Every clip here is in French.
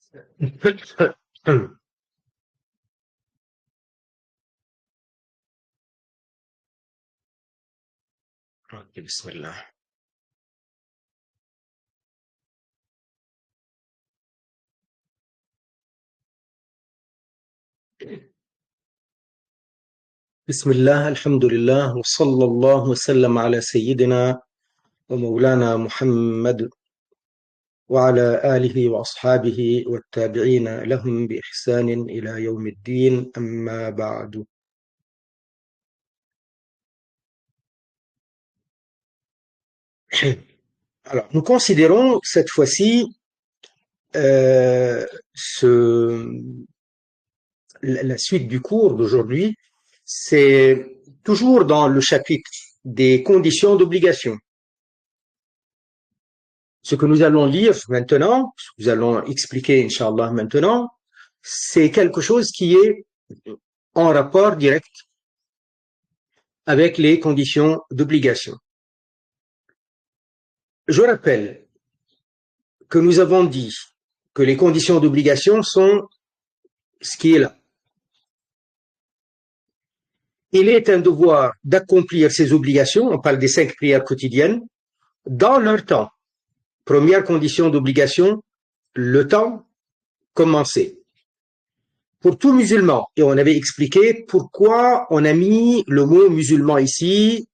بسم الله. بسم الله، الحمد لله، وصلى الله وسلم على سيدنا ومولانا محمد وعلى آله وأصحابه والتابعين لهم بإحسان إلى يوم الدين، أما بعد. Alors, nous considérons cette fois-ci la suite du cours d'aujourd'hui. C'est toujours dans le chapitre des conditions d'obligation. Ce que nous allons lire maintenant, ce que nous allons expliquer, Inch'Allah, maintenant, c'est quelque chose qui est en rapport direct avec les conditions d'obligation. Je rappelle que nous avons dit que les conditions d'obligation sont ce qui est là. Il est un devoir d'accomplir ces obligations, on parle des 5 prières quotidiennes, dans leur temps. Première condition d'obligation, le temps commencé. Pour tout musulman, et on avait expliqué pourquoi on a mis le mot musulman ici,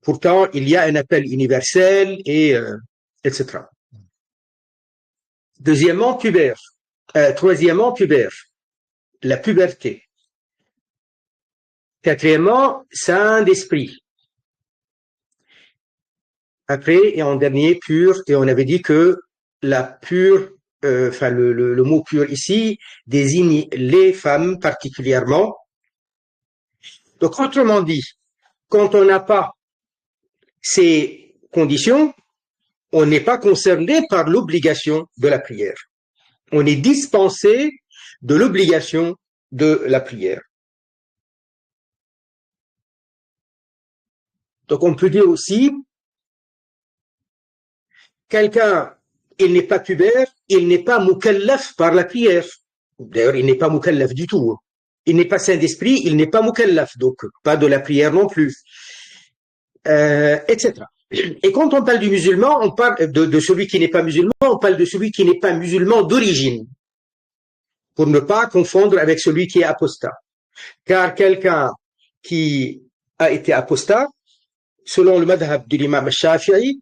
pourtant il y a un appel universel, etc. Deuxièmement, pubère. Troisièmement, pubère, la puberté. Quatrièmement, saint d'esprit. Après, et en dernier, pur, et on avait dit que la pure, le mot pur ici désigne les femmes particulièrement. Donc, autrement dit, quand on n'a pas ces conditions, on n'est pas concerné par l'obligation de la prière. On est dispensé de l'obligation de la prière. Donc, on peut dire aussi, quelqu'un, il n'est pas pubère, il n'est pas mukallaf par la prière. D'ailleurs, il n'est pas mukallaf du tout. Il n'est pas saint d'esprit, il n'est pas mukallaf, donc pas de la prière non plus, etc. Et quand on parle du musulman, on parle de celui qui n'est pas musulman, on parle de celui qui n'est pas musulman d'origine, pour ne pas confondre avec celui qui est apostat. Car quelqu'un qui a été apostat, selon le madhab de l'imam Shafi'i,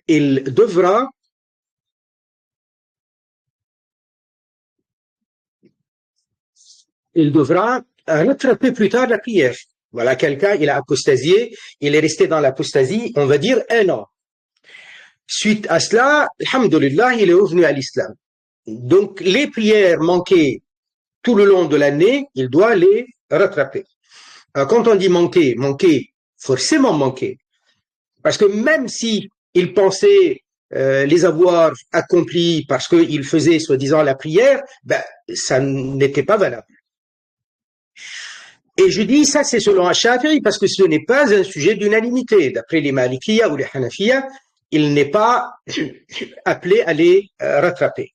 il devra rattraper plus tard la prière. Voilà, quelqu'un, il a apostasié, il est resté dans l'apostasie, on va dire 1 an. Suite à cela, alhamdulillah, il est revenu à l'islam. Donc, les prières manquées tout le long de l'année, il doit les rattraper. Alors, quand on dit manquer, forcément manquer. Parce que même si il pensait les avoir accomplis parce qu'il faisait, soi-disant, la prière, ça n'était pas valable. Et je dis, ça c'est selon Ash-Shafi'i, parce que ce n'est pas un sujet d'unanimité. D'après les Malikiya ou les Hanafiya, il n'est pas appelé à les rattraper.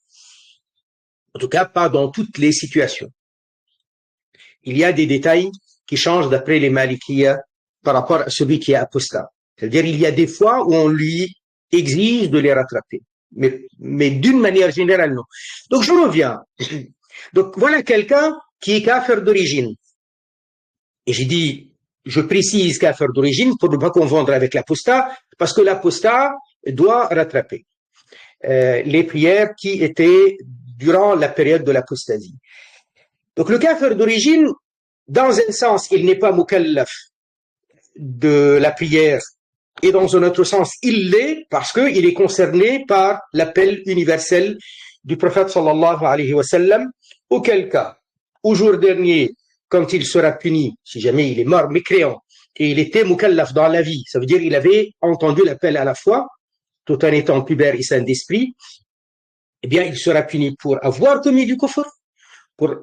En tout cas, pas dans toutes les situations. Il y a des détails qui changent d'après les Malikiya par rapport à celui qui est apostat. C'est-à-dire, il y a des fois où on lui exige de les rattraper. Mais d'une manière générale, non. Donc, je reviens. Donc, voilà quelqu'un qui est kafir d'origine. Et j'ai dit, je précise kafir d'origine pour ne pas confondre avec l'apostat, parce que l'apostat doit rattraper les prières qui étaient durant la période de l'apostasie. Donc le kafir d'origine, dans un sens, il n'est pas mukallaf de la prière, et dans un autre sens, il l'est parce qu'il est concerné par l'appel universel du prophète sallallahu alayhi wa sallam, auquel cas, au jour dernier, quand il sera puni, si jamais il est mort mécréant, et il était mukallaf dans la vie, ça veut dire qu'il avait entendu l'appel à la fois, tout en étant pubère et saint d'esprit, eh bien, il sera puni pour avoir commis du kufr, pour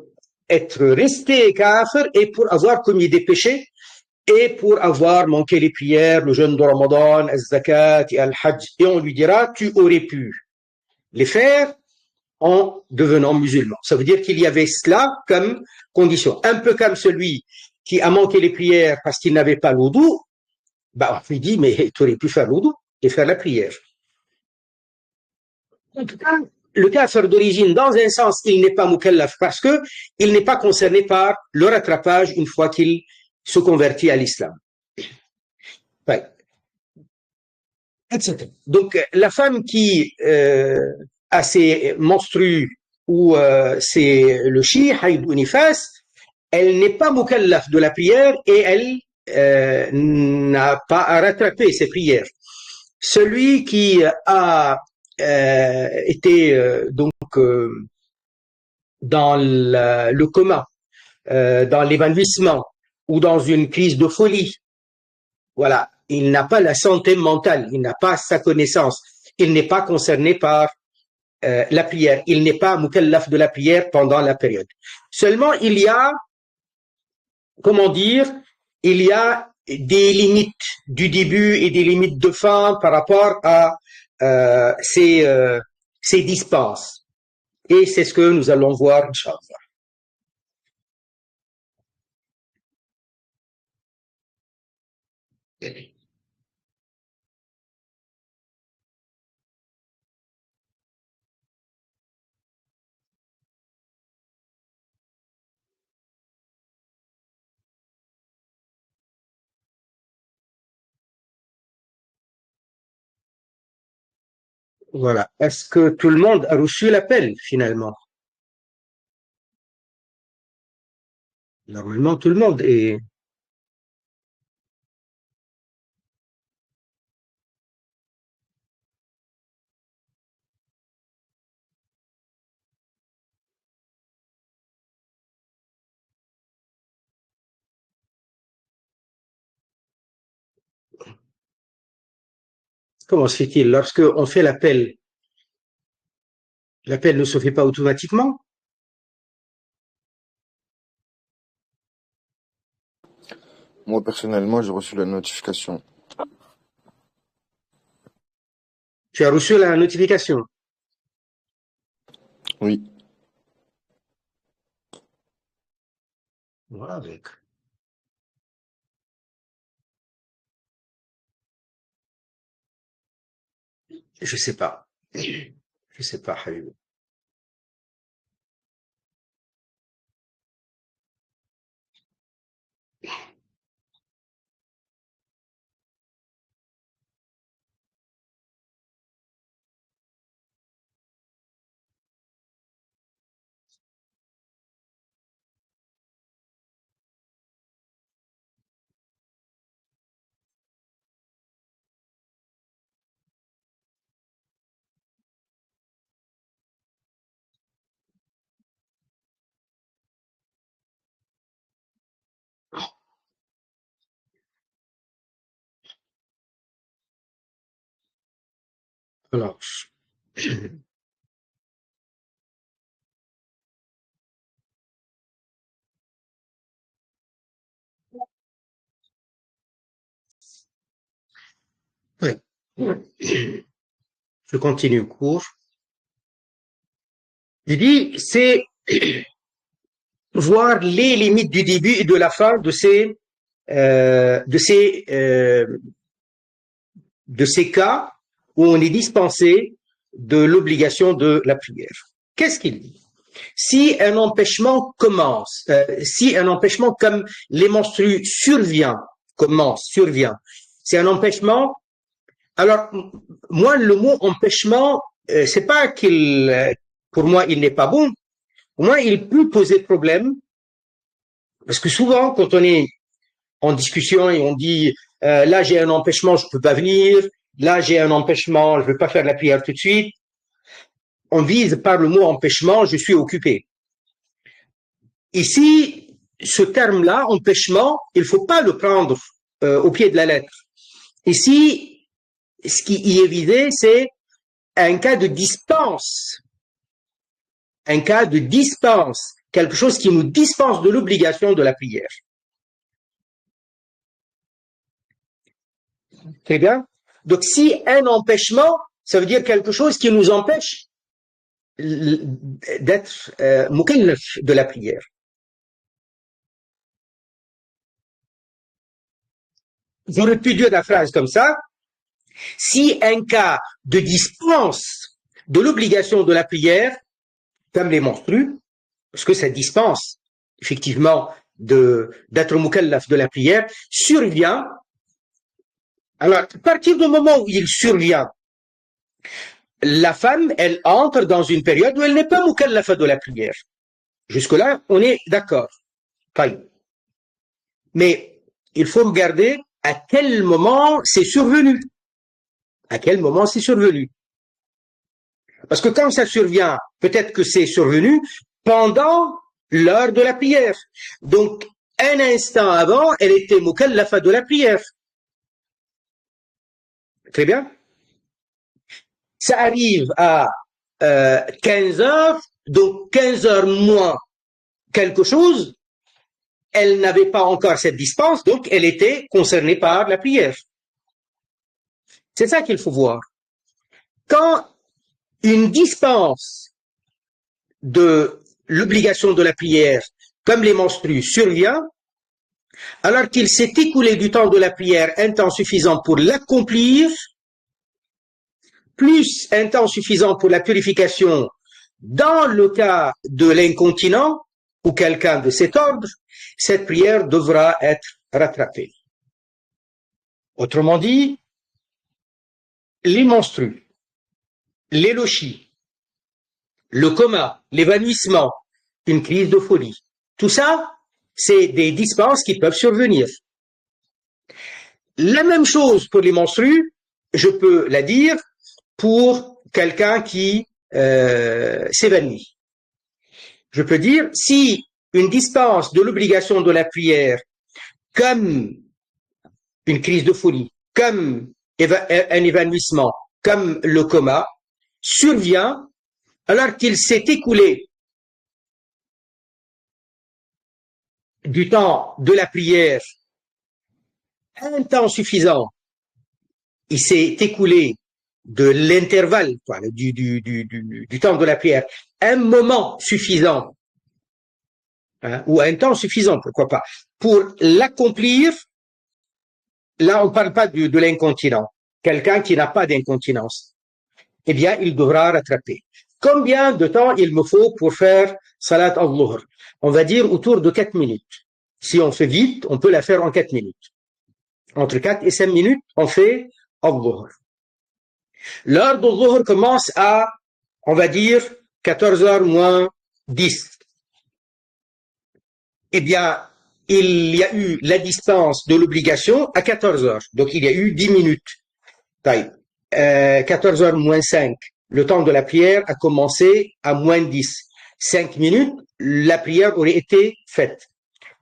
être resté kafir et pour avoir commis des péchés et pour avoir manqué les prières, le jeûne de Ramadan, al-zakat et al-hajj. Et on lui dira, tu aurais pu les faire en devenant musulman. Ça veut dire qu'il y avait cela comme condition. Un peu comme celui qui a manqué les prières parce qu'il n'avait pas l'oudou, bah, on lui dit, mais tu aurais pu faire l'oudou et faire la prière. En tout cas, le kafir d'origine, dans un sens, il n'est pas mukallaf parce que il n'est pas concerné par le rattrapage une fois qu'il se convertit à l'islam. Ouais. Etc. Donc, la femme qui a ses menstrues ou c'est le chi, haïd ou nifas, elle n'est pas mukallaf de la prière et elle n'a pas à rattraper ses prières. Celui qui a été donc dans le coma, dans l'évanouissement ou dans une crise de folie, voilà, il n'a pas la santé mentale, il n'a pas sa connaissance, il n'est pas concerné par la prière, il n'est pas mukallaf de la prière pendant la période. Seulement, il y a, comment dire, il y a des limites du début et des limites de fin par rapport à ces dispenses. Et c'est ce que nous allons voir, Inch'Allah. Voilà. Est-ce que tout le monde a reçu l'appel, finalement? Normalement, tout le monde est... Comment se fait-il? Lorsque on fait l'appel, l'appel ne se fait pas automatiquement? Moi, personnellement, j'ai reçu la notification. Tu as reçu la notification. Oui. Voilà, avec. Je sais pas. Je sais pas, Habib. Alors, ouais. Je continue le cours. Je dis, c'est voir les limites du début et de la fin de ces cas où on est dispensé de l'obligation de la prière. Qu'est-ce qu'il dit? Si un empêchement commence, si un empêchement comme les menstrues survient, c'est un empêchement. Alors, moi, le mot empêchement, c'est pas pour moi, il n'est pas bon. Pour moi, il peut poser problème parce que souvent, quand on est en discussion et on dit là j'ai un empêchement, je peux pas venir, là j'ai un empêchement, je ne veux pas faire la prière tout de suite, on vise par le mot empêchement, je suis occupé. Ici, ce terme-là, empêchement, il ne faut pas le prendre au pied de la lettre. Ici, ce qui y est visé, c'est un cas de dispense. Un cas de dispense. Quelque chose qui nous dispense de l'obligation de la prière. Très bien. Donc, si un empêchement, ça veut dire quelque chose qui nous empêche d'être mukallaf de la prière. J'aurais pu dire la phrase comme ça: si un cas de dispense de l'obligation de la prière, comme les menstrues, parce que ça dispense effectivement d'être mukallaf de la prière, survient. Alors, à partir du moment où il survient, la femme, elle entre dans une période où elle n'est pas mukallafa de la prière. Jusque-là, on est d'accord. Mais il faut regarder à quel moment c'est survenu. À quel moment c'est survenu. Parce que quand ça survient, peut-être que c'est survenu pendant l'heure de la prière. Donc, un instant avant, elle était mukallafa de la prière. Très bien. Ça arrive à 15 heures, donc 15 heures moins quelque chose, elle n'avait pas encore cette dispense, donc elle était concernée par la prière. C'est ça qu'il faut voir. Quand une dispense de l'obligation de la prière, comme les menstrues, survient, alors qu'il s'est écoulé du temps de la prière un temps suffisant pour l'accomplir, plus un temps suffisant pour la purification dans le cas de l'incontinent ou quelqu'un de cet ordre, cette prière devra être rattrapée. Autrement dit, les menstrues, les lochis, le coma, l'évanouissement, une crise de folie, tout ça, c'est des dispenses qui peuvent survenir. La même chose pour les menstrues, je peux la dire pour quelqu'un qui s'évanouit. Je peux dire, si une dispense de l'obligation de la prière, comme une crise de folie, comme un évanouissement, comme le coma, survient alors qu'il s'est écoulé du temps de la prière un temps suffisant, il s'est écoulé de l'intervalle, du temps de la prière, un moment suffisant, ou un temps suffisant, pourquoi pas, pour l'accomplir. Là, on ne parle pas de l'incontinent. Quelqu'un qui n'a pas d'incontinence, eh bien, il devra rattraper. Combien de temps il me faut pour faire salat al-dhuhr? On va dire autour de 4 minutes. Si on fait vite, on peut la faire en 4 minutes. Entre 4 et 5 minutes, on fait al-dhuhr. L'heure du dhuhr commence à, on va dire, 14h moins 10. Eh bien, il y a eu la distance de l'obligation à 14 heures. Donc, il y a eu 10 minutes. 14 heures moins 5. Le temps de la prière a commencé à moins 10. 5 minutes, la prière aurait été faite.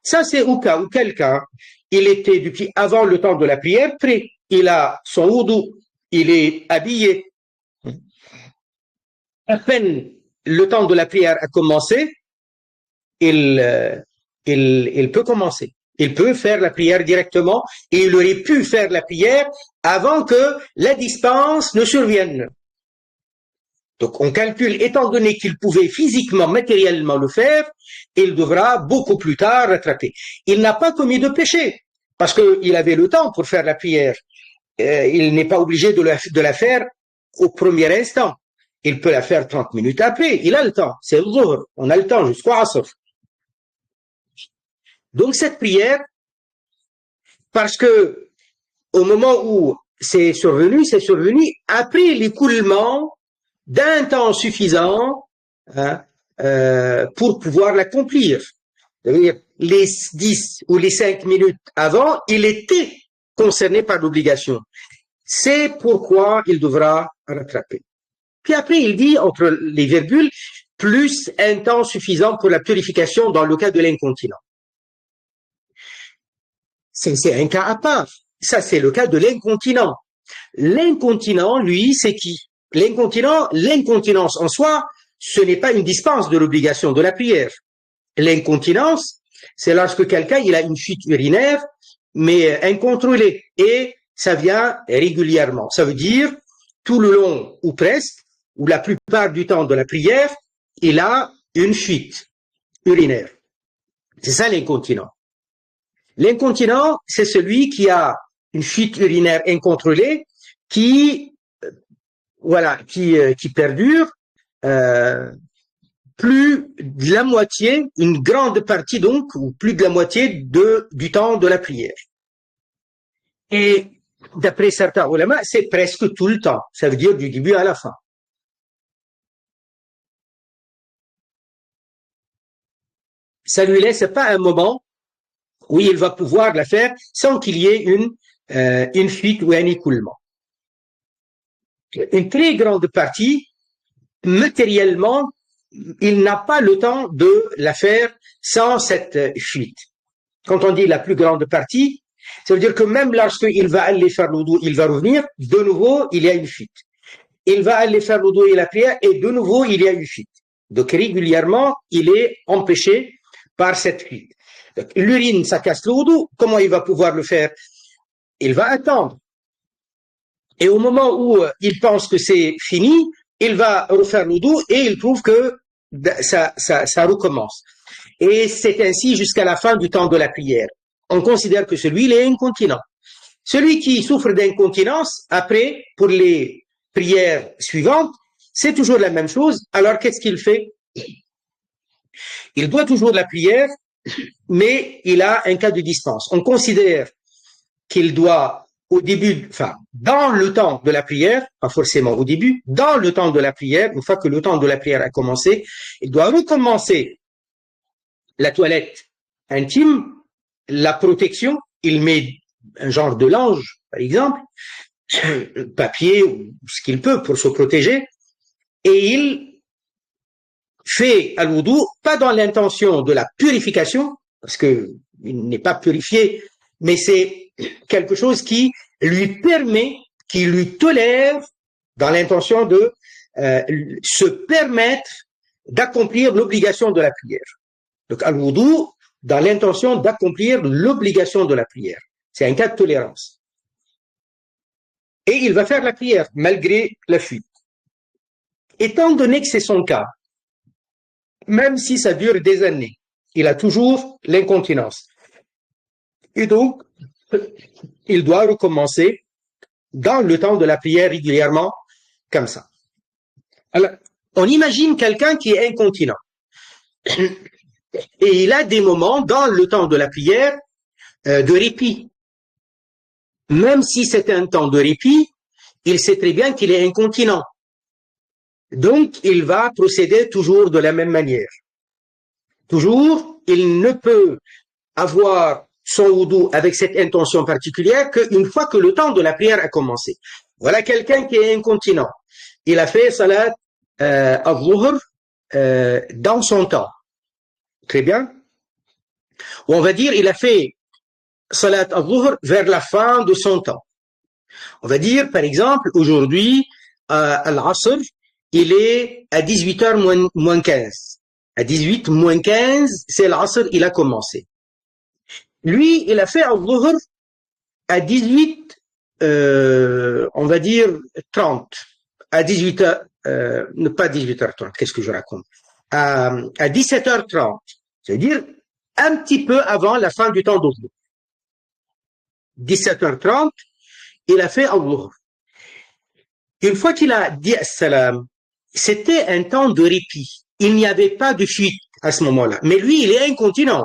Ça, c'est au cas où quelqu'un, il était depuis avant le temps de la prière prêt. Il a son wudu, il est habillé. À peine le temps de la prière a commencé, il peut commencer. Il peut faire la prière directement et il aurait pu faire la prière avant que la dispense ne survienne. Donc on calcule, étant donné qu'il pouvait physiquement, matériellement le faire, il devra beaucoup plus tard rattraper. Il n'a pas commis de péché parce qu'il avait le temps pour faire la prière. Il n'est pas obligé de la faire au premier instant. Il peut la faire 30 minutes après. Il a le temps. C'est le dhuhr. On a le temps jusqu'au asr. Donc cette prière, parce que au moment où c'est survenu après l'écoulement d'un temps suffisant pour pouvoir l'accomplir. C'est-à-dire les 10 ou les 5 minutes avant, il était concerné par l'obligation. C'est pourquoi il devra rattraper. Puis après, il dit, entre les virgules, plus un temps suffisant pour la purification dans le cas de l'incontinent. C'est un cas à part. Ça, c'est le cas de l'incontinent. L'incontinent, lui, c'est qui? L'incontinence en soi, ce n'est pas une dispense de l'obligation de la prière. L'incontinence, c'est lorsque quelqu'un, il a une fuite urinaire, mais incontrôlée, et ça vient régulièrement. Ça veut dire, tout le long, ou presque, ou la plupart du temps de la prière, il a une fuite urinaire. C'est ça l'incontinent. L'incontinent, c'est celui qui a une fuite urinaire incontrôlée qui perdure plus de la moitié, une grande partie donc, ou plus de la moitié du temps de la prière. Et d'après certains ulama, c'est presque tout le temps. Ça veut dire du début à la fin. Ça lui laisse pas un moment où il va pouvoir la faire sans qu'il y ait une fuite ou un écoulement. Une très grande partie, matériellement, il n'a pas le temps de la faire sans cette fuite. Quand on dit la plus grande partie, ça veut dire que même lorsqu'il va aller faire l'oudou, il va revenir, de nouveau, il y a une fuite. Il va aller faire l'oudou et la prière, et de nouveau, il y a une fuite. Donc, régulièrement, il est empêché par cette fuite. L'urine, ça casse l'oudou. Comment il va pouvoir le faire? Il va attendre. Et au moment où il pense que c'est fini, il va refaire l'oudou et il trouve que ça recommence. Et c'est ainsi jusqu'à la fin du temps de la prière. On considère que celui-là est incontinent. Celui qui souffre d'incontinence, après, pour les prières suivantes, c'est toujours la même chose. Alors, qu'est-ce qu'il fait? Il doit toujours la prière, mais il a un cas de dispense. On considère qu'il doit, au début, enfin, dans le temps de la prière, pas forcément au début, dans le temps de la prière, une fois que le temps de la prière a commencé, il doit recommencer la toilette intime, la protection, il met un genre de linge, par exemple, papier, ou ce qu'il peut pour se protéger, et il fait al-wudu, pas dans l'intention de la purification, parce que il n'est pas purifié, mais c'est quelque chose qui lui permet, qui lui tolère, dans l'intention de se permettre d'accomplir l'obligation de la prière. Donc, al-wudu, dans l'intention d'accomplir l'obligation de la prière. C'est un cas de tolérance. Et il va faire la prière, malgré la fuite. Étant donné que c'est son cas, même si ça dure des années, il a toujours l'incontinence. Et donc, il doit recommencer dans le temps de la prière régulièrement, comme ça. Alors, on imagine quelqu'un qui est incontinent. Et il a des moments dans le temps de la prière de répit. Même si c'est un temps de répit, il sait très bien qu'il est incontinent. Donc, il va procéder toujours de la même manière. Toujours, il ne peut avoir son wudu avec cette intention particulière qu'une fois que le temps de la prière a commencé. Voilà quelqu'un qui est incontinent. Il a fait salat al-zuhr dans son temps. Très bien. Ou on va dire, il a fait salat al-zuhr vers la fin de son temps. On va dire, par exemple, aujourd'hui, à l'asr, il est à 18h moins 15. À 18 moins 15, c'est l'asr, il a commencé. Lui, il a fait al-zuhr à 18, on va dire 30. À 18h, pas 18h30, qu'est-ce que je raconte? À 17h30. C'est-à-dire un petit peu avant la fin du temps d'Oudou. 17h30, il a fait al-zuhr. Une fois qu'il a dit as-salam, c'était un temps de répit. Il n'y avait pas de fuite à ce moment-là. Mais lui, il est incontinent.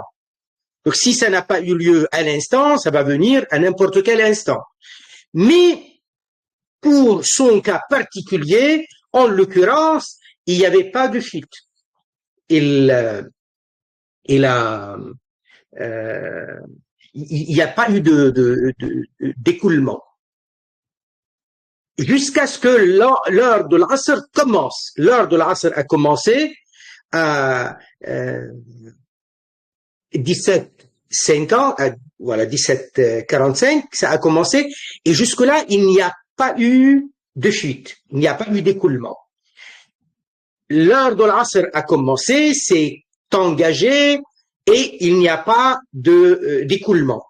Donc, si ça n'a pas eu lieu à l'instant, ça va venir à n'importe quel instant. Mais, pour son cas particulier, en l'occurrence, il n'y avait pas de fuite. Il n'y a pas eu d'écoulement. Jusqu'à ce que l'heure de l'asr commence. L'heure de l'asr a commencé à 17h50, voilà, 17h45, ça a commencé, et jusque-là, il n'y a pas eu de fuite, il n'y a pas eu d'écoulement. L'heure de l'asr a commencé, c'est engagé, et il n'y a pas d'écoulement.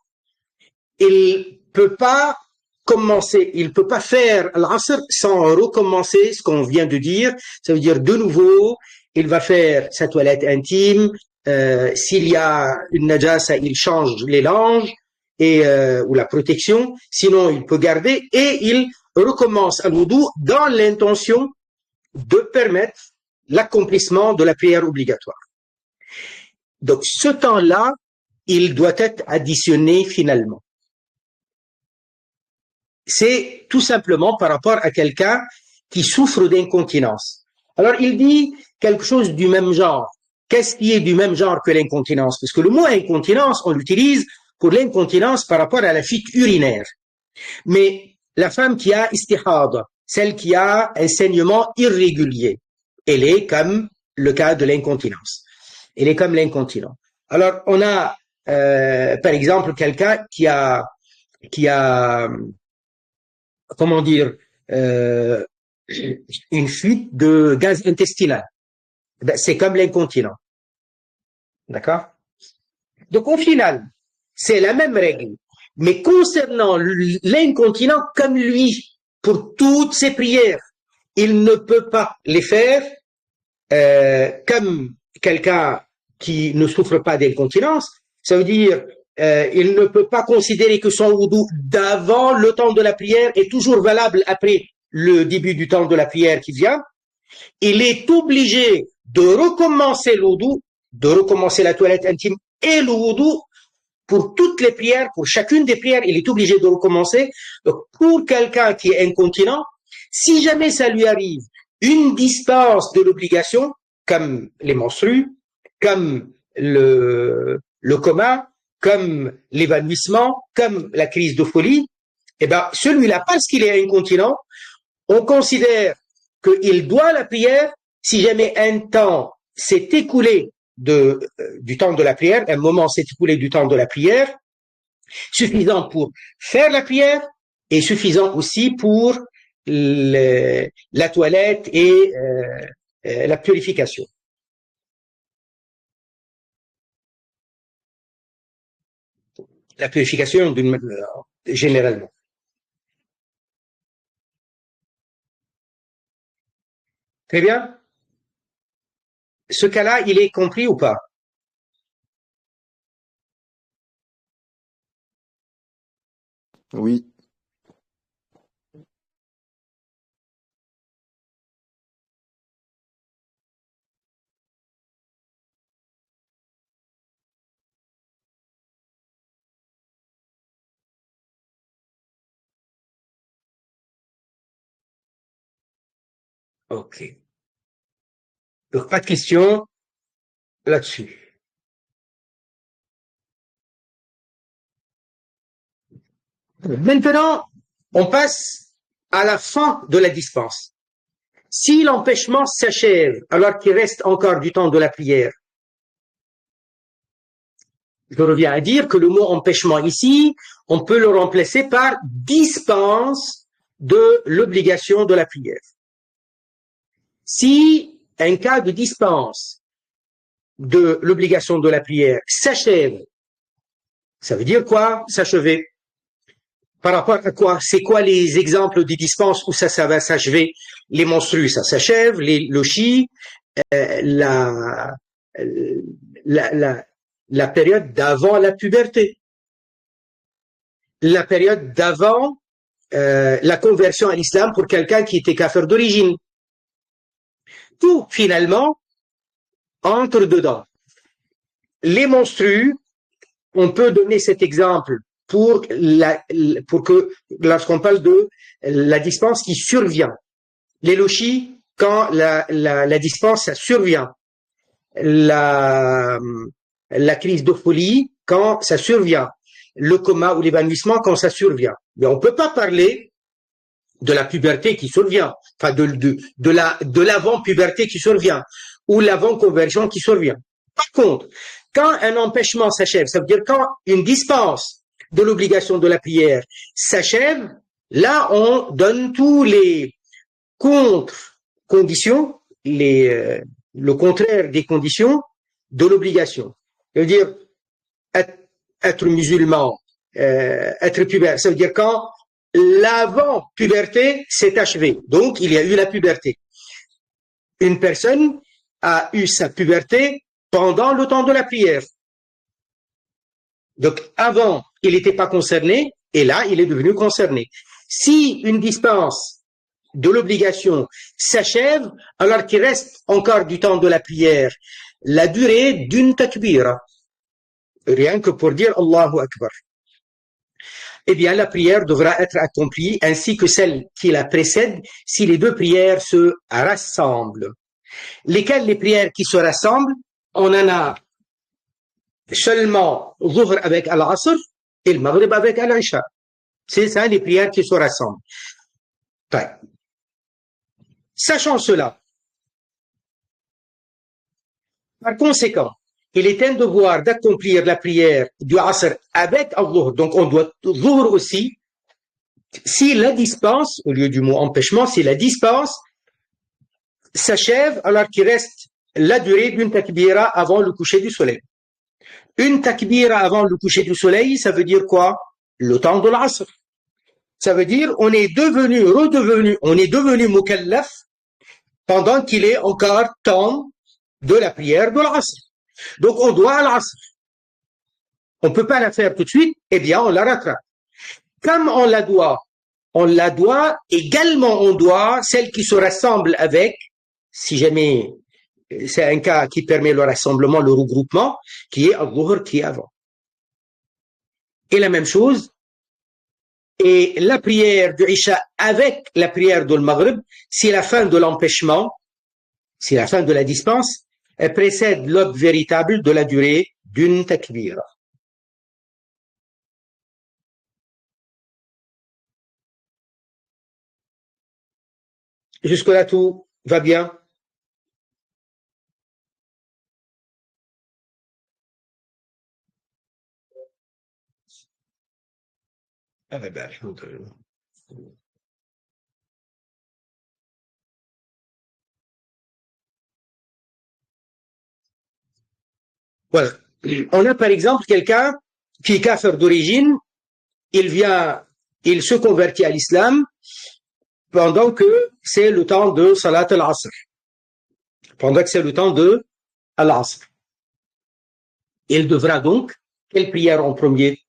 Il peut pas commencer, il peut pas faire l'asr sans recommencer ce qu'on vient de dire. Ça veut dire de nouveau, il va faire sa toilette intime. S'il y a une najasa, il change les langes et ou la protection. Sinon, il peut garder et il recommence à l'oudou dans l'intention de permettre l'accomplissement de la prière obligatoire. Donc, ce temps-là, il doit être additionné finalement. C'est tout simplement par rapport à quelqu'un qui souffre d'incontinence. Alors, il dit quelque chose du même genre. Qu'est-ce qui est du même genre que l'incontinence? Parce que le mot incontinence, on l'utilise pour l'incontinence par rapport à la fuite urinaire. Mais la femme qui a istihada, celle qui a un saignement irrégulier, elle est comme le cas de l'incontinence. Elle est comme l'incontinent. Alors, on a, par exemple, quelqu'un qui a, comment dire, une fuite de gaz intestinal. Ben, c'est comme l'incontinent. D'accord? Donc, au final, c'est la même règle. Mais concernant l'incontinent, comme lui, pour toutes ses prières, il ne peut pas les faire comme quelqu'un qui ne souffre pas d'incontinence. Ça veut dire il ne peut pas considérer que son wudu d'avant le temps de la prière est toujours valable après le début du temps de la prière qui vient. Il est obligé de recommencer le wudu, de recommencer la toilette intime et le wudu pour toutes les prières, pour chacune des prières, il est obligé de recommencer. Donc, pour quelqu'un qui est incontinent, si jamais ça lui arrive une dispense de l'obligation, comme les menstrues, comme le coma, comme l'évanouissement, comme la crise de folie, eh ben, celui-là, parce qu'il est incontinent, on considère qu'il doit la prière si jamais un temps s'est écoulé du temps de la prière, un moment s'est écoulé du temps de la prière, suffisant pour faire la prière et suffisant aussi pour la toilette et la purification. La purification généralement. Très bien. Ce cas-là, il est compris ou pas? Oui. Ok. Donc, pas de question là-dessus. Maintenant, on passe à la fin de la dispense. Si l'empêchement s'achève alors qu'il reste encore du temps de la prière, je reviens à dire que le mot empêchement ici, on peut le remplacer par dispense de l'obligation de la prière. Si un cas de dispense de l'obligation de la prière s'achève, ça veut dire quoi, s'achever? Par rapport à quoi? C'est quoi les exemples de dispenses où ça va s'achever? Les menstrues, ça s'achève, le chi, la période d'avant la puberté, la période d'avant la conversion à l'islam pour quelqu'un qui était kafir d'origine. Tout, finalement, entre dedans. Les menstrues, on peut donner cet exemple pour que, lorsqu'on parle de la dispense qui survient. Les lochis, quand la dispense, ça survient. La crise de folie, quand ça survient. Le coma ou l'évanouissement, quand ça survient. Mais on peut pas parler de la puberté qui survient, enfin de l'avant-puberté qui survient, ou l'avant-conversion qui survient. Par contre, quand un empêchement s'achève, ça veut dire quand une dispense de l'obligation de la prière s'achève, là on donne tous les contre-conditions, le contraire des conditions de l'obligation. Ça veut dire être musulman, être pubère, ça veut dire quand l'avant-puberté s'est achevée. Donc, il y a eu la puberté. Une personne a eu sa puberté pendant le temps de la prière. Donc, avant, il n'était pas concerné, et là, il est devenu concerné. Si une dispense de l'obligation s'achève, alors qu'il reste encore du temps de la prière, la durée d'une takbira, rien que pour dire Allahu Akbar, eh bien, la prière devra être accomplie ainsi que celle qui la précède si les deux prières se rassemblent. Lesquelles les prières qui se rassemblent? On en a seulement Zuhr avec Al-Asr et le Maghrib avec Al-Isha. C'est ça les prières qui se rassemblent. Sachant cela, par conséquent, il est un devoir d'accomplir la prière du Asr avec Al-Zuhr. Donc on doit Zuhr aussi, si la dispense, au lieu du mot empêchement, si la dispense s'achève alors qu'il reste la durée d'une takbira avant le coucher du soleil. Une takbira avant le coucher du soleil, ça veut dire quoi? Le temps de l'Asr. Ça veut dire on est devenu mukallaf pendant qu'il est encore temps de la prière de l'Asr. Donc on doit à l'Asr. On ne peut pas la faire tout de suite, eh bien on la rattrape. Comme on la doit, également on doit celle qui se rassemble avec, si jamais c'est un cas qui permet le rassemblement, le regroupement, qui est Al-Dhuhr qui est avant. Et la même chose, et la prière du Isha avec la prière de Maghrib, c'est la fin de l'empêchement, c'est la fin de la dispense, elle précède l'aube véritable de la durée d'une takbira. Jusque-là, tout va bien? Ah ben, alhamdulillah. Voilà. On a par exemple quelqu'un qui est kafir d'origine, il se convertit à l'islam pendant que c'est le temps de Salat al-Asr. Pendant que c'est le temps de al-Asr. Il devra donc, quelle prière en premier?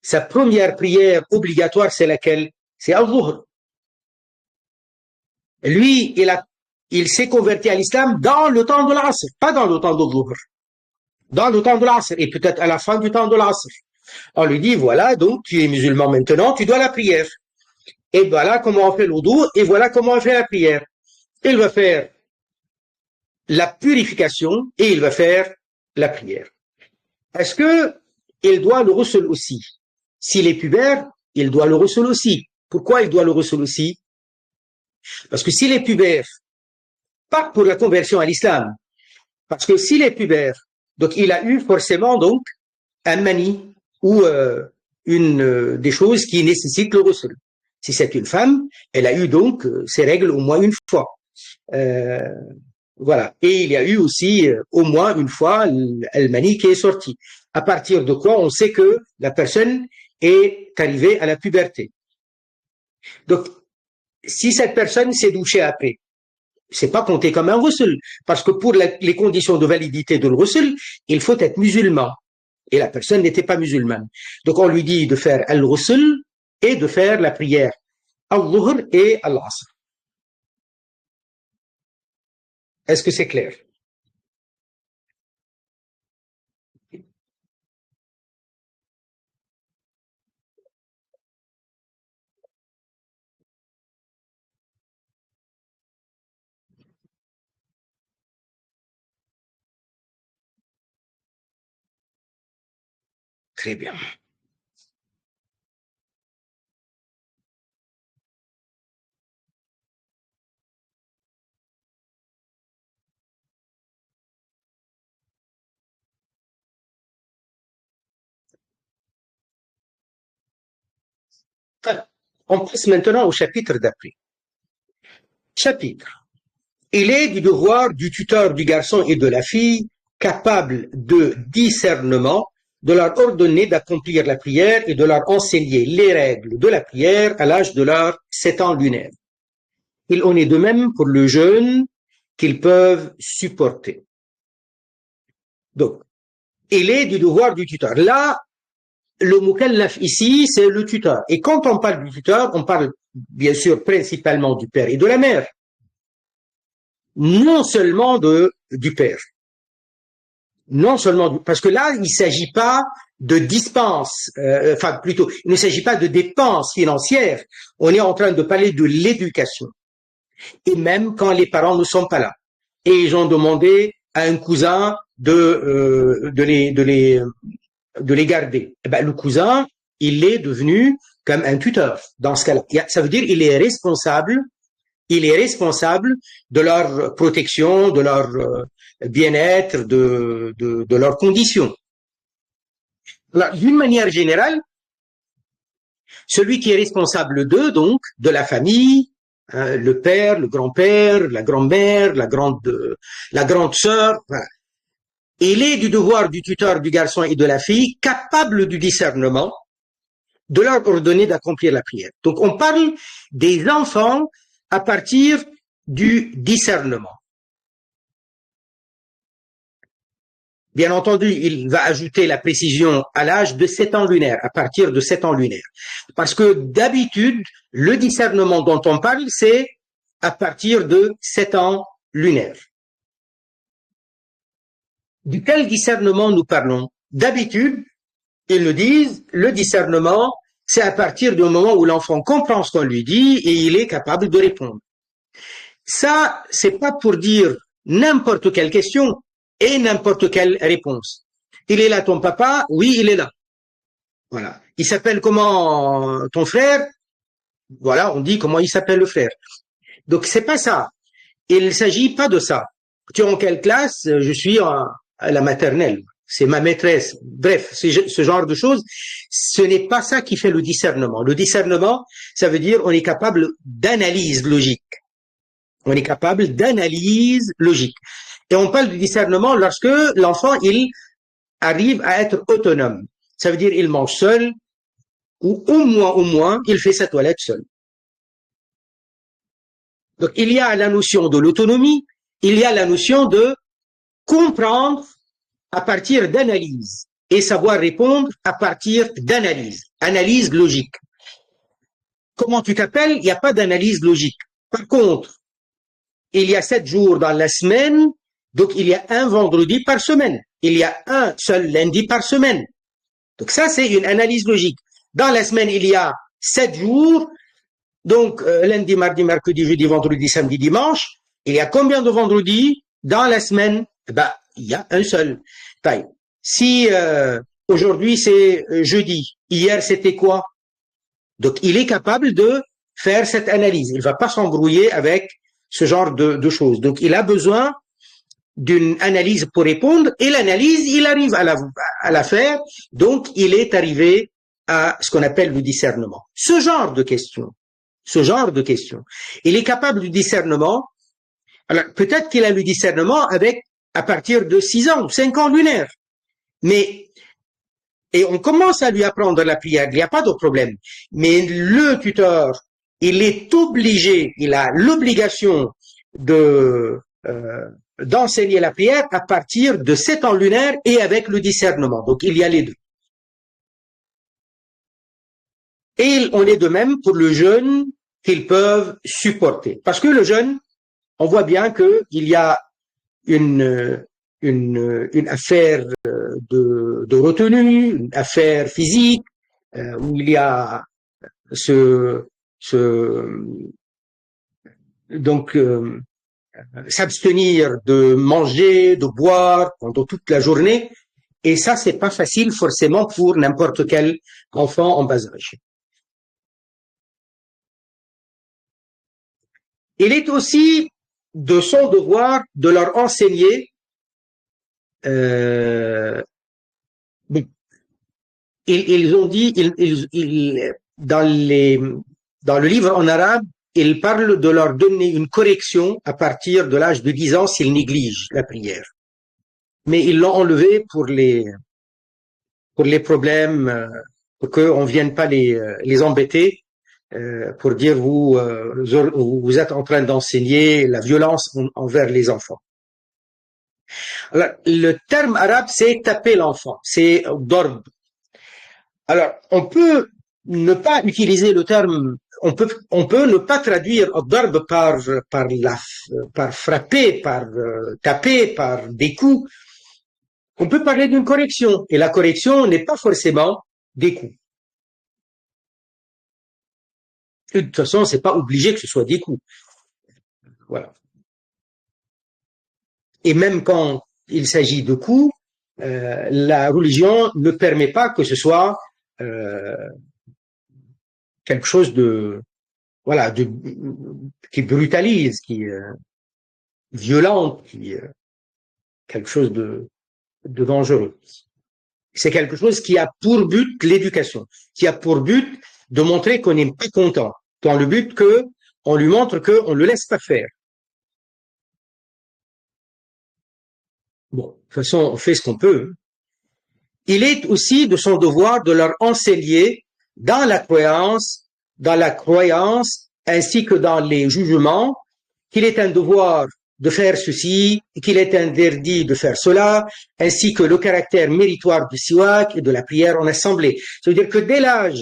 Sa première prière obligatoire, c'est laquelle? C'est Al-Dhuhr. Lui, il s'est converti à l'islam dans le temps de l'Asr, pas dans le temps de Dhuhr. Dans le temps de l'Asr, et peut-être à la fin du temps de l'Asr. On lui dit, voilà, donc tu es musulman maintenant, tu dois la prière. Et voilà comment on fait l'oudou, et voilà comment on fait la prière. Il va faire la purification, et il va faire la prière. Est-ce que il doit le ghusl aussi? S'il est pubère, il doit le ghusl aussi. Pourquoi il doit le ghusl aussi? Parce que s'il est pubère, pas pour la conversion à l'islam, parce que s'il est pubère, donc il a eu forcément donc un mani ou des choses qui nécessitent le ghusl. Si c'est une femme, elle a eu donc ses règles au moins une fois. Voilà. Et il y a eu aussi au moins une fois le mani qui est sorti. À partir de quoi on sait que la personne est arrivée à la puberté. Donc, si cette personne s'est douchée après, c'est pas compté comme un ghusl, parce que pour les conditions de validité de le ghusl, il faut être musulman. Et la personne n'était pas musulmane. Donc on lui dit de faire al-ghusl et de faire la prière al-dhuhr et al-asr. Est-ce que c'est clair? Très bien. On passe maintenant au chapitre d'après. Chapitre. Il est du devoir du tuteur du garçon et de la fille capable de discernement de leur ordonner d'accomplir la prière et de leur enseigner les règles de la prière à l'âge de leurs 7 ans lunaires. Il en est de même pour le jeûne qu'ils peuvent supporter. Donc, il est du devoir du tuteur. Là, le mukallaf ici, c'est le tuteur. Et quand on parle du tuteur, on parle bien sûr principalement du père et de la mère. Non seulement du père. Non seulement parce que là, il ne s'agit pas de dispense, enfin plutôt, il ne s'agit pas de dépenses financières. On est en train de parler de l'éducation. Et même quand les parents ne sont pas là. Et ils ont demandé à un cousin de les garder. Eh ben, le cousin, il est devenu comme un tuteur dans ce cas-là. Ça veut dire il est responsable de leur protection, de leur bien-être, de leurs conditions. D'une manière générale, celui qui est responsable d'eux, donc, de la famille, le père, le grand-père, la grand-mère, la grande sœur, voilà. Il est du devoir du tuteur du garçon et de la fille, capable du discernement, de leur ordonner d'accomplir la prière. Donc on parle des enfants à partir du discernement. Bien entendu, il va ajouter la précision à l'âge de 7 ans lunaires, à partir de 7 ans lunaires. Parce que d'habitude, le discernement dont on parle, c'est à partir de 7 ans lunaires. Du quel discernement nous parlons? D'habitude, ils nous disent, le discernement, c'est à partir du moment où l'enfant comprend ce qu'on lui dit et il est capable de répondre. Ça, c'est pas pour dire n'importe quelle question et n'importe quelle réponse. Il est là ton papa? Oui, il est là. Voilà. Il s'appelle comment ton frère? Voilà, on dit comment il s'appelle le frère. Donc c'est pas ça. Il ne s'agit pas de ça. Tu es en quelle classe? Je suis à la maternelle. C'est ma maîtresse. Bref, ce genre de choses, ce n'est pas ça qui fait le discernement. Le discernement, ça veut dire on est capable d'analyse logique. On est capable d'analyse logique. Et on parle du discernement lorsque l'enfant, il arrive à être autonome. Ça veut dire il mange seul, ou au moins, il fait sa toilette seul. Donc, il y a la notion de l'autonomie, il y a la notion de comprendre à partir d'analyse et savoir répondre à partir d'analyse, analyse logique. Comment tu t'appelles? Il n'y a pas d'analyse logique. Par contre, il y a 7 jours dans la semaine, donc il y a un vendredi par semaine. Il y a un seul lundi par semaine. Donc ça, c'est une analyse logique. Dans la semaine, il y a 7 jours, donc lundi, mardi, mercredi, jeudi, vendredi, samedi, dimanche. Il y a combien de vendredis dans la semaine? Ben, il y a un seul. Si aujourd'hui c'est jeudi, hier c'était quoi? Donc il est capable de faire cette analyse. Il ne va pas s'embrouiller avec ce genre de choses. Donc il a besoin d'une analyse pour répondre et l'analyse, il arrive à la faire. Donc il est arrivé à ce qu'on appelle le discernement. Ce genre de questions. Il est capable du discernement. Alors peut-être qu'il a le discernement à partir de 6 ans, 5 ans lunaires. Et on commence à lui apprendre la prière, il n'y a pas de problème. Mais le tuteur, il est obligé, il a l'obligation d'enseigner la prière à partir de 7 ans lunaires et avec le discernement. Donc il y a les deux. Et on est de même pour le jeûne qu'ils peuvent supporter. Parce que le jeûne, on voit bien qu'il y a une affaire de retenue, une affaire physique, où il y a s'abstenir de manger, de boire pendant toute la journée. Et ça, c'est pas facile forcément pour n'importe quel enfant en bas âge. Il est aussi de son devoir de leur enseigner ils ont dit dans le livre en arabe, ils parlent de leur donner une correction à partir de l'âge de 10 ans s'ils négligent la prière. Mais ils l'ont enlevé pour les pour les problèmes, pour qu'on ne vienne pas les embêter, pour dire vous êtes en train d'enseigner la violence envers les enfants. Alors, le terme arabe, c'est taper l'enfant, c'est darb. Alors, on peut ne pas utiliser le terme, on peut ne pas traduire darb par frapper, par taper, par des coups. On peut parler d'une correction, et la correction n'est pas forcément des coups. De toute façon, c'est pas obligé que ce soit des coups. Voilà. Et même quand il s'agit de coups, la religion ne permet pas que ce soit quelque chose de qui brutalise, qui violent, qui quelque chose de dangereux. C'est quelque chose qui a pour but l'éducation, qui a pour but de montrer qu'on n'est pas content, dans le but que on lui montre qu'on ne le laisse pas faire. Bon, de toute façon, on fait ce qu'on peut. Il est aussi de son devoir de leur enseigner dans la croyance ainsi que dans les jugements, qu'il est un devoir de faire ceci, qu'il est interdit de faire cela, ainsi que le caractère méritoire du siwak et de la prière en assemblée. Ça veut dire que dès l'âge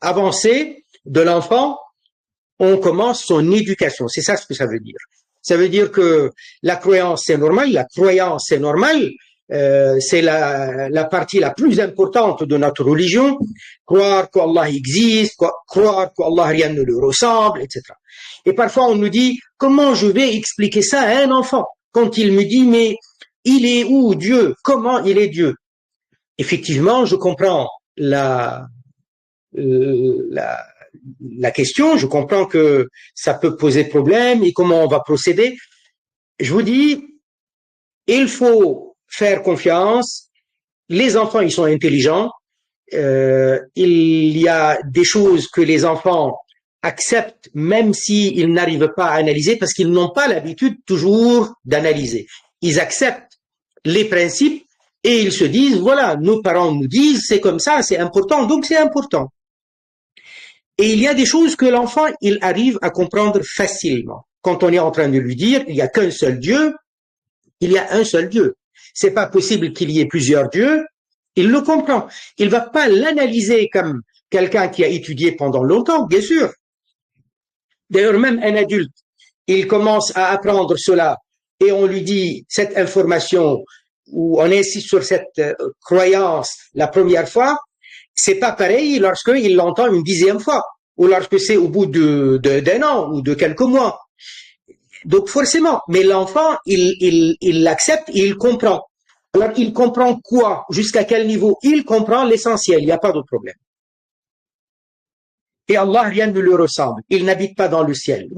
avancé de l'enfant, on commence son éducation. C'est ça ce que ça veut dire. Ça veut dire que la croyance, c'est normal, c'est la partie la plus importante de notre religion, croire qu'Allah existe, croire qu'Allah rien ne lui ressemble, etc. Et parfois on nous dit, comment je vais expliquer ça à un enfant quand il me dit, mais il est où Dieu? Comment il est Dieu? Effectivement, je comprends la question, je comprends que ça peut poser problème et comment on va procéder. Je vous dis, il faut faire confiance. Les enfants, ils sont intelligents. Il y a des choses que les enfants acceptent même s'ils n'arrivent pas à analyser parce qu'ils n'ont pas l'habitude toujours d'analyser. Ils acceptent les principes et ils se disent, voilà, nos parents nous disent, c'est comme ça, c'est important, donc c'est important. Et il y a des choses que l'enfant, il arrive à comprendre facilement. Quand on est en train de lui dire, il n'y a qu'un seul Dieu, il y a un seul Dieu. C'est pas possible qu'il y ait plusieurs dieux, il le comprend. Il va pas l'analyser comme quelqu'un qui a étudié pendant longtemps, bien sûr. D'ailleurs, même un adulte, il commence à apprendre cela et on lui dit cette information ou on insiste sur cette croyance la première fois, c'est pas pareil lorsqu'il l'entend une 10e fois ou lorsque c'est au bout d'un an ou de quelques mois. Donc forcément, mais l'enfant, il l'accepte et il comprend. Alors il comprend quoi? Jusqu'à quel niveau? Il comprend l'essentiel, il n'y a pas de problème. Et Allah, rien ne lui ressemble. Il n'habite pas dans le ciel.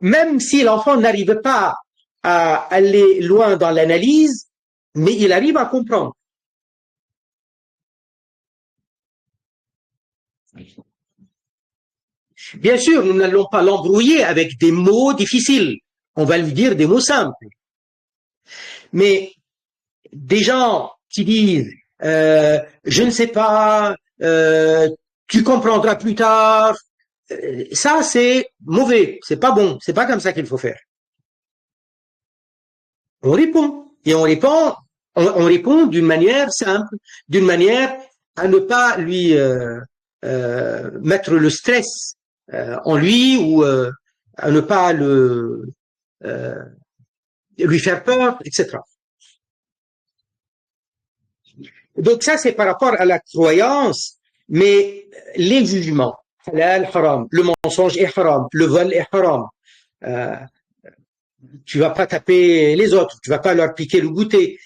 Même si l'enfant n'arrive pas à aller loin dans l'analyse, mais il arrive à comprendre. Bien sûr, nous n'allons pas l'embrouiller avec des mots difficiles. On va lui dire des mots simples. Mais des gens qui disent je ne sais pas, tu comprendras plus tard, ça c'est mauvais, c'est pas bon, c'est pas comme ça qu'il faut faire. On répond et on répond d'une manière simple, d'une manière à ne pas lui mettre le stress en lui ou à ne pas lui faire peur, etc. Donc ça, c'est par rapport à la croyance, mais les jugements, halal, haram, le mensonge est haram, le vol est haram, tu vas pas taper les autres, tu vas pas leur piquer le goûter,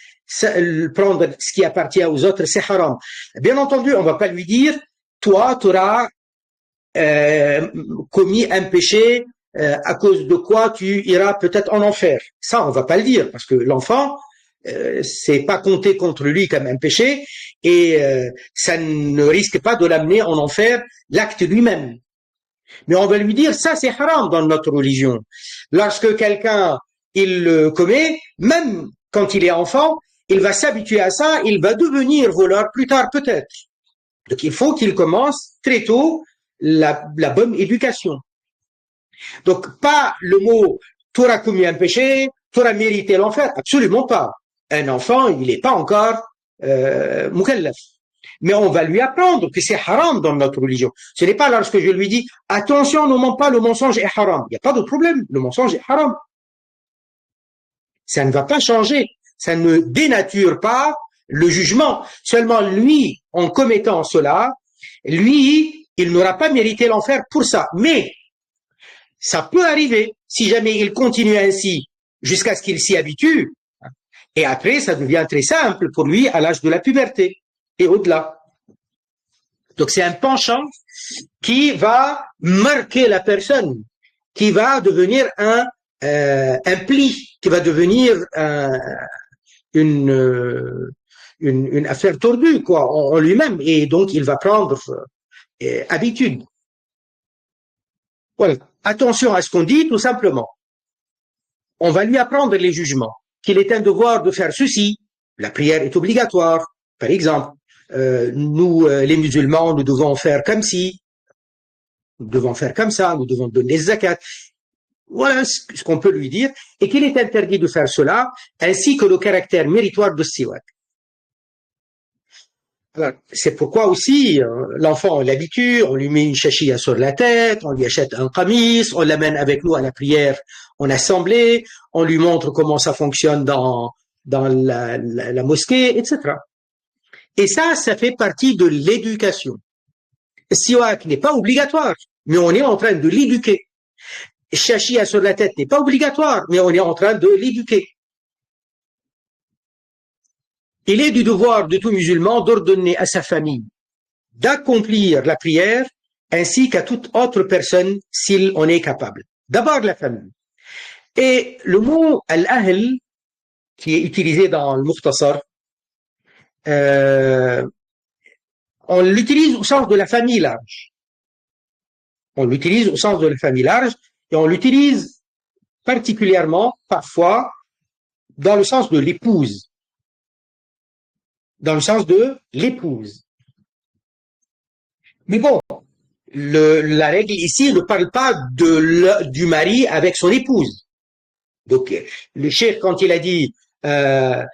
prendre ce qui appartient aux autres, c'est haram. Bien entendu, on va pas lui dire, toi, tu auras commis un péché à cause de quoi tu iras peut-être en enfer. Ça, on va pas le dire, parce que l'enfant, c'est pas compté contre lui comme un péché et ça ne risque pas de l'amener en enfer l'acte lui-même. Mais on va lui dire, ça c'est haram dans notre religion. Lorsque quelqu'un, il le commet, même quand il est enfant, il va s'habituer à ça, il va devenir voleur plus tard peut-être. Donc il faut qu'il commence très tôt la bonne éducation. Donc pas le mot « tu auras commis un péché, tu auras mérité l'enfer », absolument pas. Un enfant, il n'est pas encore mukallaf. Mais on va lui apprendre que c'est haram dans notre religion. Ce n'est pas lorsque je lui dis « attention, ne mens pas, le mensonge est haram ». Il n'y a pas de problème, le mensonge est haram. Ça ne va pas changer, ça ne dénature pas le jugement. Seulement lui, en commettant cela, lui, il n'aura pas mérité l'enfer pour ça. Mais ça peut arriver, si jamais il continue ainsi, jusqu'à ce qu'il s'y habitue, et après ça devient très simple pour lui à l'âge de la puberté et au-delà. Donc c'est un penchant qui va marquer la personne, qui va devenir un pli, qui va devenir une affaire tordue quoi en lui-même, et donc il va prendre habitude. Voilà. Attention à ce qu'on dit, tout simplement. On va lui apprendre les jugements, qu'il est un devoir de faire ceci, la prière est obligatoire, par exemple. Nous, les musulmans, nous devons faire comme si, nous devons faire comme ça, nous devons donner des zakat. Voilà ce qu'on peut lui dire, et qu'il est interdit de faire cela, ainsi que le caractère méritoire de siwak. C'est pourquoi aussi l'enfant, on l'habitue, on lui met une chachia sur la tête, on lui achète un qamis, on l'amène avec nous à la prière en assemblée, on lui montre comment ça fonctionne dans la mosquée, etc. Et ça fait partie de l'éducation. Siwak n'est pas obligatoire, mais on est en train de l'éduquer. Chachia sur la tête n'est pas obligatoire, mais on est en train de l'éduquer. Il est du devoir de tout musulman d'ordonner à sa famille d'accomplir la prière ainsi qu'à toute autre personne s'il en est capable. D'abord la famille. Et le mot al-ahl, qui est utilisé dans le Mukhtasar, on l'utilise au sens de la famille large. On l'utilise au sens de la famille large et on l'utilise particulièrement, parfois, dans le sens de l'épouse. Dans le sens de l'épouse. Mais bon, la règle ici ne parle pas du mari avec son épouse. Donc, le cheikh, quand il a dit il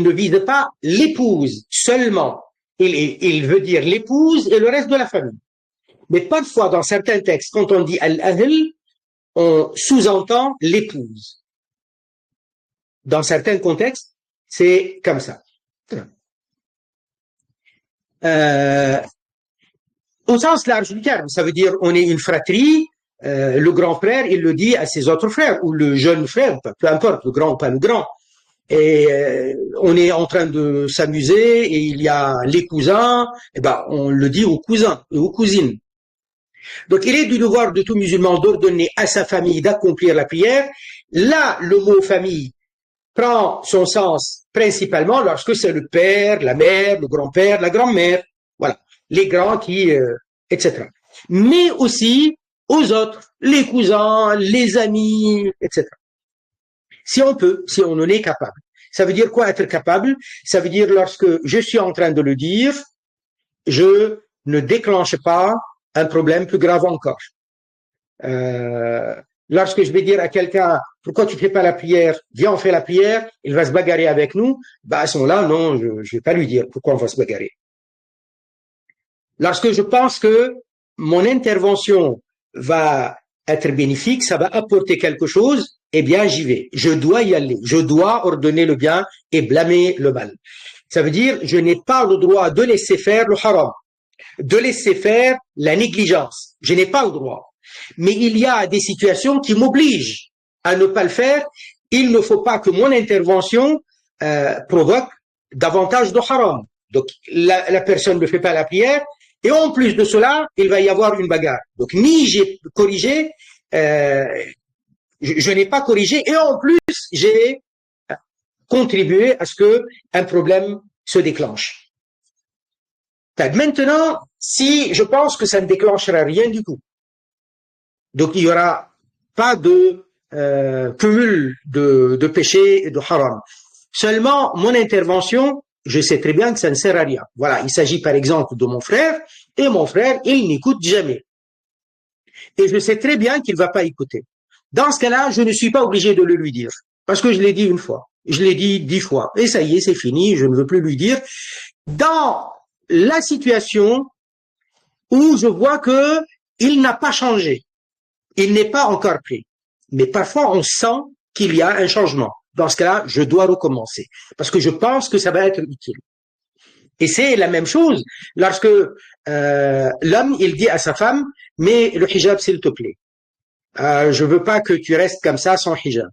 ne vise pas l'épouse seulement. Il veut dire l'épouse et le reste de la famille. Mais parfois, dans certains textes, quand on dit al-ahl, on sous-entend l'épouse. Dans certains contextes, c'est comme ça. Au sens large du terme, ça veut dire on est une fratrie, le grand frère, il le dit à ses autres frères, ou le jeune frère, peu importe, le grand ou pas le grand. Et on est en train de s'amuser et il y a les cousins, et ben on le dit aux cousins et aux cousines. Donc il est du devoir de tout musulman d'ordonner à sa famille d'accomplir la prière. Là, le mot famille prend son sens principalement lorsque c'est le père, la mère, le grand-père, la grand-mère, voilà, les grands etc. Mais aussi aux autres, les cousins, les amis, etc. Si on peut, si on en est capable. Ça veut dire quoi être capable? Ça veut dire lorsque je suis en train de le dire, je ne déclenche pas un problème plus grave encore. Lorsque je vais dire à quelqu'un, pourquoi tu fais pas la prière? Viens, on fait la prière. Il va se bagarrer avec nous. Bah, à ce moment-là, non, je vais pas lui dire pourquoi on va se bagarrer. Lorsque je pense que mon intervention va être bénéfique, ça va apporter quelque chose, eh bien, j'y vais. Je dois y aller. Je dois ordonner le bien et blâmer le mal. Ça veut dire, je n'ai pas le droit de laisser faire le haram, de laisser faire la négligence. Je n'ai pas le droit. Mais il y a des situations qui m'obligent à ne pas le faire. Il ne faut pas que mon intervention provoque davantage de haram. Donc, la personne ne fait pas la prière. Et en plus de cela, il va y avoir une bagarre. Donc, ni j'ai corrigé, je n'ai pas corrigé, et en plus, j'ai contribué à ce que un problème se déclenche. Maintenant, si je pense que ça ne déclenchera rien du tout, donc il n'y aura pas de cumul de péchés et de haram. Seulement, mon intervention, je sais très bien que ça ne sert à rien. Voilà, il s'agit par exemple de mon frère, et mon frère, il n'écoute jamais. Et je sais très bien qu'il ne va pas écouter. Dans ce cas-là, je ne suis pas obligé de le lui dire, parce que je l'ai dit une fois, je l'ai dit 10 fois, et ça y est, c'est fini, je ne veux plus lui dire. Dans la situation où je vois que il n'a pas changé, il n'est pas encore prêt, mais parfois on sent qu'il y a un changement. Dans ce cas-là, je dois recommencer, parce que je pense que ça va être utile. Et c'est la même chose lorsque l'homme, il dit à sa femme, mais le hijab, s'il te plaît, je veux pas que tu restes comme ça sans hijab.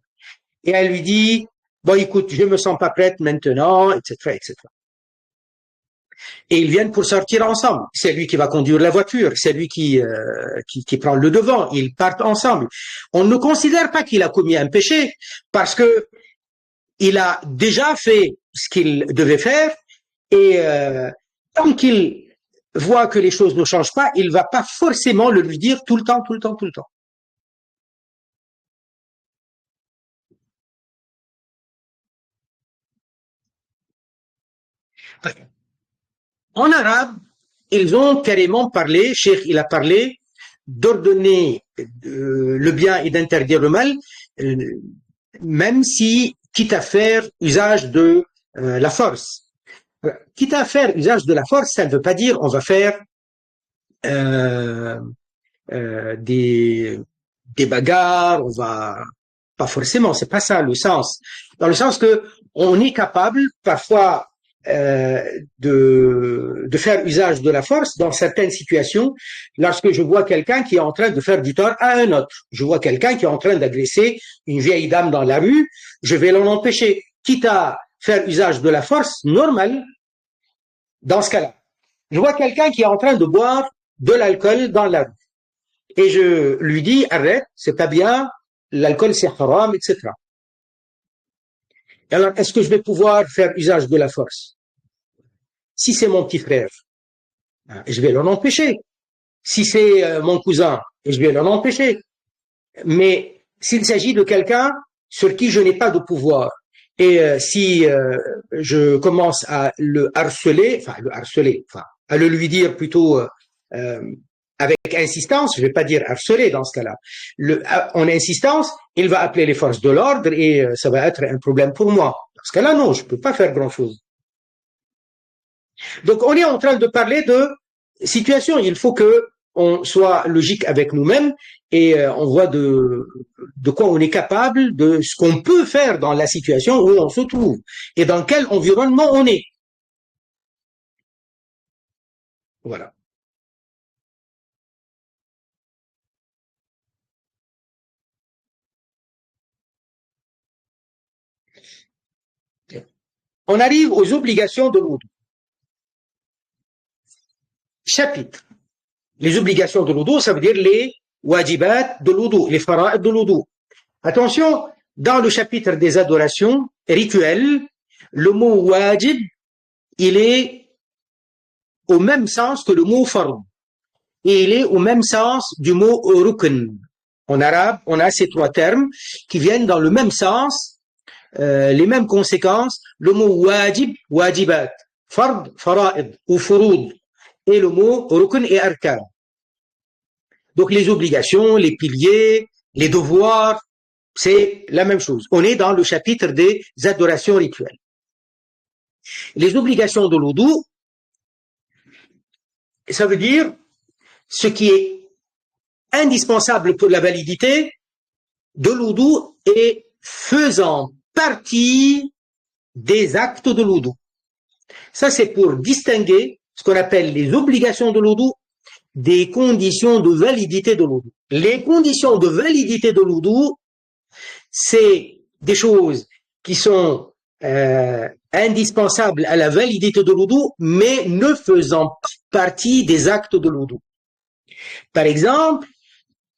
Et elle lui dit, bon, écoute, je me sens pas prête maintenant, etc., etc. Et ils viennent pour sortir ensemble. C'est lui qui va conduire la voiture, c'est lui qui prend le devant. Ils partent ensemble. On ne considère pas qu'il a commis un péché parce que il a déjà fait ce qu'il devait faire et tant qu'il voit que les choses ne changent pas, il va pas forcément le lui dire tout le temps, tout le temps, tout le temps. En arabe, ils ont carrément parlé, Cheikh il a parlé d'ordonner le bien et d'interdire le mal, même si quitte à faire usage de la force. Quitte à faire usage de la force, ça ne veut pas dire on va faire euh, des bagarres, on va pas forcément, c'est pas ça le sens. Dans le sens que on est capable parfois de faire usage de la force dans certaines situations. Lorsque je vois quelqu'un qui est en train de faire du tort à un autre, je vois quelqu'un qui est en train d'agresser une vieille dame dans la rue, je vais l'en empêcher, quitte à faire usage de la force normale dans ce cas-là. Je vois quelqu'un qui est en train de boire de l'alcool dans la rue et je lui dis arrête, c'est pas bien, l'alcool c'est haram, etc. Alors, est-ce que je vais pouvoir faire usage de la force? Si c'est mon petit frère, je vais l'en empêcher. Si c'est mon cousin, je vais l'en empêcher. Mais s'il s'agit de quelqu'un sur qui je n'ai pas de pouvoir, et si je commence à le harceler, à le lui dire plutôt avec insistance, je ne vais pas dire harceler dans ce cas-là, en insistance, il va appeler les forces de l'ordre et ça va être un problème pour moi. Dans ce cas-là, non, je ne peux pas faire grand-chose. Donc, on est en train de parler de situation. Il faut que on soit logique avec nous-mêmes et on voit de quoi on est capable, de ce qu'on peut faire dans la situation où on se trouve et dans quel environnement on est. Voilà. On arrive aux obligations de l'oudou. Chapitre. Les obligations de l'oudou, ça veut dire les wajibat de l'oudou, les fara'id de l'oudou. Attention, dans le chapitre des adorations rituelles, le mot wajib, il est au même sens que le mot fard. Et il est au même sens du mot rukn. En arabe, on a ces trois termes qui viennent dans le même sens, les mêmes conséquences. Le mot wajib, wajibat, fard, fara'id ou furud. Et le mot rukn et arkan. Donc les obligations, les piliers, les devoirs, c'est la même chose. On est dans le chapitre des adorations rituelles. Les obligations de l'oudou, ça veut dire ce qui est indispensable pour la validité de l'oudou et faisant partie des actes de l'oudou. Ça, c'est pour distinguer ce qu'on appelle les obligations de l'oudou des conditions de validité de l'oudou. Les conditions de validité de l'oudou, c'est des choses qui sont indispensables à la validité de l'oudou, mais ne faisant pas partie des actes de l'oudou. Par exemple,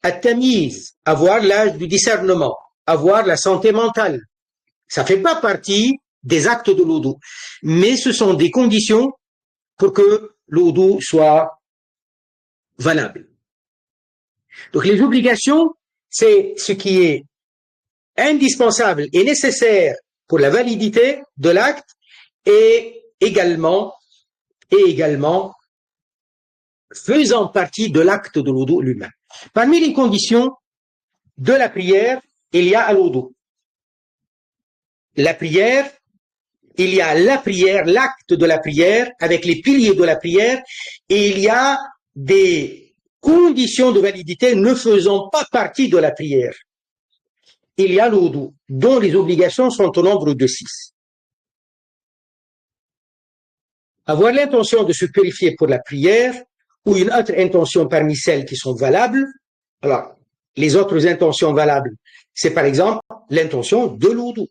at-tamiz, avoir l'âge du discernement, avoir la santé mentale. Ça fait pas partie des actes de l'oudou, mais ce sont des conditions pour que l'oudou soit valable. Donc les obligations, c'est ce qui est indispensable et nécessaire pour la validité de l'acte et également faisant partie de l'acte de l'wudu lui-même. Parmi les conditions de la prière, il y a al-wudu. La prière, il y a la prière, l'acte de la prière, avec les piliers de la prière, et il y a des conditions de validité ne faisant pas partie de la prière. Il y a l'wudu, dont les obligations sont au nombre de 6. Avoir l'intention de se purifier pour la prière, ou une autre intention parmi celles qui sont valables. Alors, les autres intentions valables, c'est par exemple l'intention de l'wudu,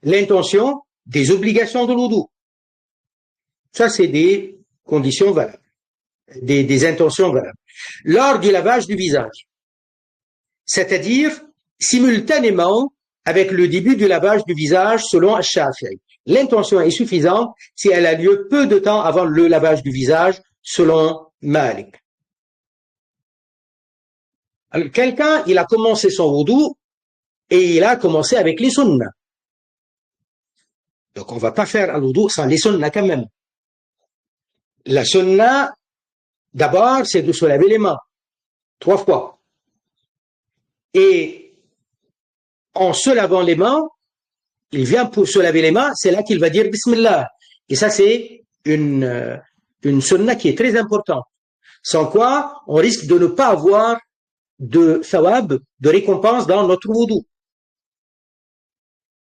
l'intention des obligations de l'wudu. Ça, c'est des conditions valables, des intentions valables. Lors du lavage du visage, c'est-à-dire simultanément avec le début du lavage du visage selon Ash-Shafi'i. L'intention est suffisante si elle a lieu peu de temps avant le lavage du visage selon Malik. Alors, quelqu'un, il a commencé son wudu et il a commencé avec les sunnas. Donc, on ne va pas faire un wudu sans les sunnas quand même. La sunna, d'abord, c'est de se laver les mains 3 fois. Et en se lavant les mains, il vient pour se laver les mains, c'est là qu'il va dire Bismillah. Et ça, c'est une sunna qui est très importante. Sans quoi, on risque de ne pas avoir de thawab, de récompense dans notre wudu.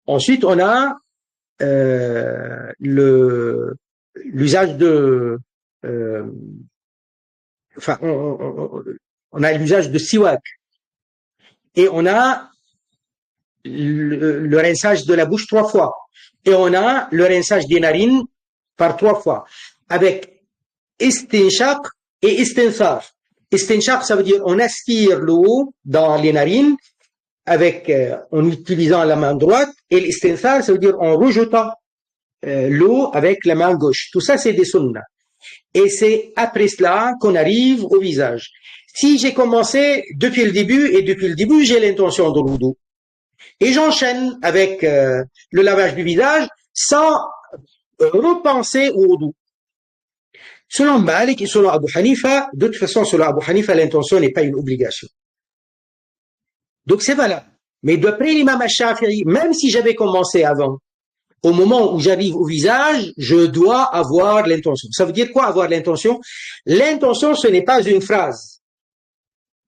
Ensuite, on a l'usage de on a l'usage de siwak et on a le rinçage de la bouche 3 fois et on a le rinçage des narines par 3 fois avec istinshaq et istinthar. Istinshaq, ça veut dire on aspire l'eau dans les narines avec en utilisant la main droite, et l'istinthar, ça veut dire en rejetant l'eau avec la main gauche. Tout ça, c'est des sunnah. Et c'est après cela qu'on arrive au visage. Si j'ai commencé depuis le début, et depuis le début, j'ai l'intention de l'wudu, et j'enchaîne avec le lavage du visage sans repenser au wudu. Selon Malik et selon Abu Hanifa, de toute façon, selon Abu Hanifa, l'intention n'est pas une obligation. Donc c'est valable. Mais d'après l'imam Ash-Shafi'i, même si j'avais commencé avant, au moment où j'arrive au visage, je dois avoir l'intention. Ça veut dire quoi avoir l'intention? L'intention, ce n'est pas une phrase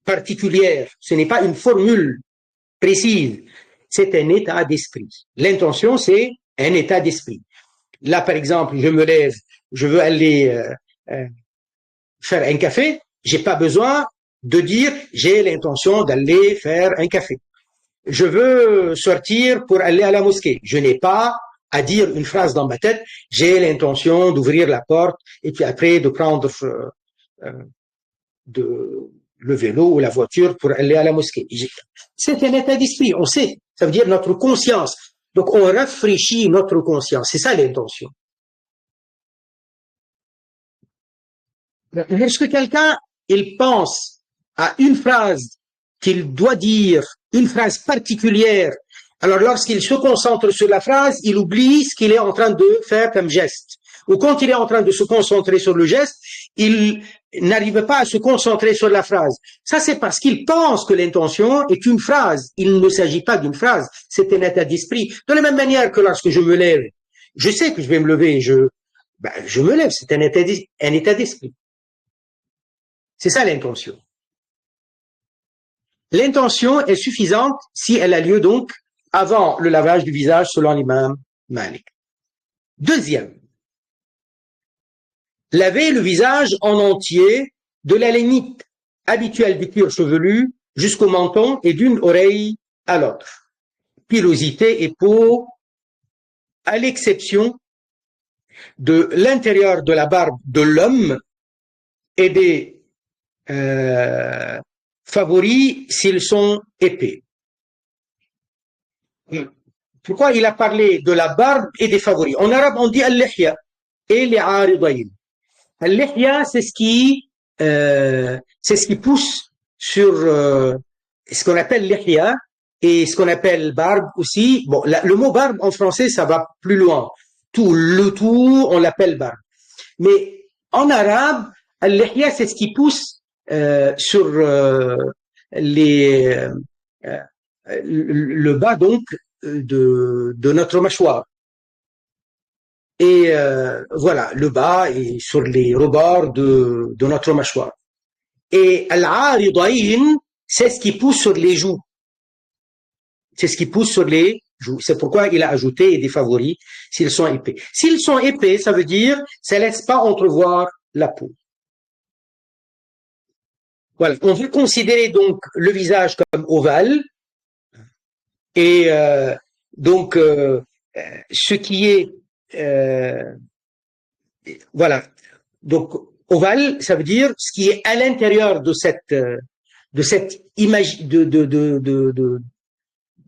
particulière, ce n'est pas une formule précise, c'est un état d'esprit. L'intention, c'est un état d'esprit. Là, par exemple, je me lève, je veux aller faire un café, j'ai pas besoin de dire j'ai l'intention d'aller faire un café. Je veux sortir pour aller à la mosquée. Je n'ai pas à dire une phrase dans ma tête, j'ai l'intention d'ouvrir la porte et puis après de prendre le vélo ou la voiture pour aller à la mosquée. C'est un état d'esprit, on sait, ça veut dire notre conscience. Donc on rafraîchit notre conscience, c'est ça l'intention. Lorsque quelqu'un, il pense à une phrase qu'il doit dire, une phrase particulière, alors lorsqu'il se concentre sur la phrase, il oublie ce qu'il est en train de faire comme geste. Ou quand il est en train de se concentrer sur le geste, il n'arrive pas à se concentrer sur la phrase. Ça, c'est parce qu'il pense que l'intention est une phrase. Il ne s'agit pas d'une phrase, c'est un état d'esprit. De la même manière que lorsque je me lève, je sais que je vais me lever, je me lève, c'est un état d'esprit. C'est ça l'intention. L'intention est suffisante si elle a lieu donc avant le lavage du visage selon l'imam Malik. Deuxième, laver le visage en entier de la limite habituelle du cuir chevelu jusqu'au menton et d'une oreille à l'autre. Pilosité et peau, à l'exception de l'intérieur de la barbe de l'homme et des favoris s'ils sont épais. Pourquoi il a parlé de la barbe et des favoris? En arabe, on dit al-lihya et les aridayn. Al-lihya, c'est ce qui pousse sur ce qu'on appelle lihya, et ce qu'on appelle barbe aussi. Bon, le mot barbe en français, ça va plus loin. Le tout, on l'appelle barbe. Mais en arabe, al-lihya, c'est ce qui pousse sur le bas donc de notre mâchoire. Et voilà, le bas est sur les rebords de notre mâchoire. Et al-aridayn, c'est ce qui pousse sur les joues. C'est ce qui pousse sur les joues. C'est pourquoi il a ajouté des favoris s'ils sont épais. S'ils sont épais, ça veut dire ça laisse pas entrevoir la peau. Voilà. On veut considérer donc le visage comme ovale. Et donc, ce qui est voilà. Donc, ovale, ça veut dire ce qui est à l'intérieur de cette image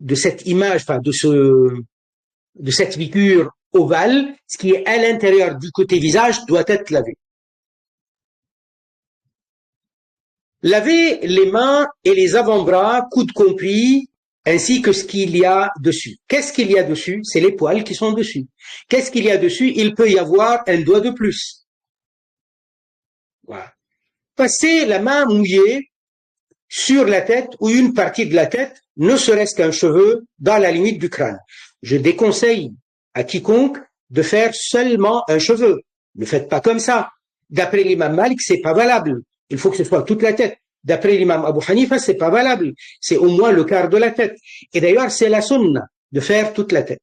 de cette image, enfin de cette figure ovale, ce qui est à l'intérieur du côté visage doit être lavé. Laver les mains et les avant-bras, coudes compris, ainsi que ce qu'il y a dessus. Qu'est-ce qu'il y a dessus? C'est les poils qui sont dessus. Qu'est-ce qu'il y a dessus? Il peut y avoir un doigt de plus. Voilà. Passer la main mouillée sur la tête ou une partie de la tête, ne serait-ce qu'un cheveu, dans la limite du crâne. Je déconseille à quiconque de faire seulement un cheveu. Ne faites pas comme ça. D'après l'imam Malik, c'est pas valable. Il faut que ce soit toute la tête. D'après l'imam Abu Hanifa, c'est pas valable. C'est au moins le quart de la tête. Et d'ailleurs, c'est la sunna de faire toute la tête.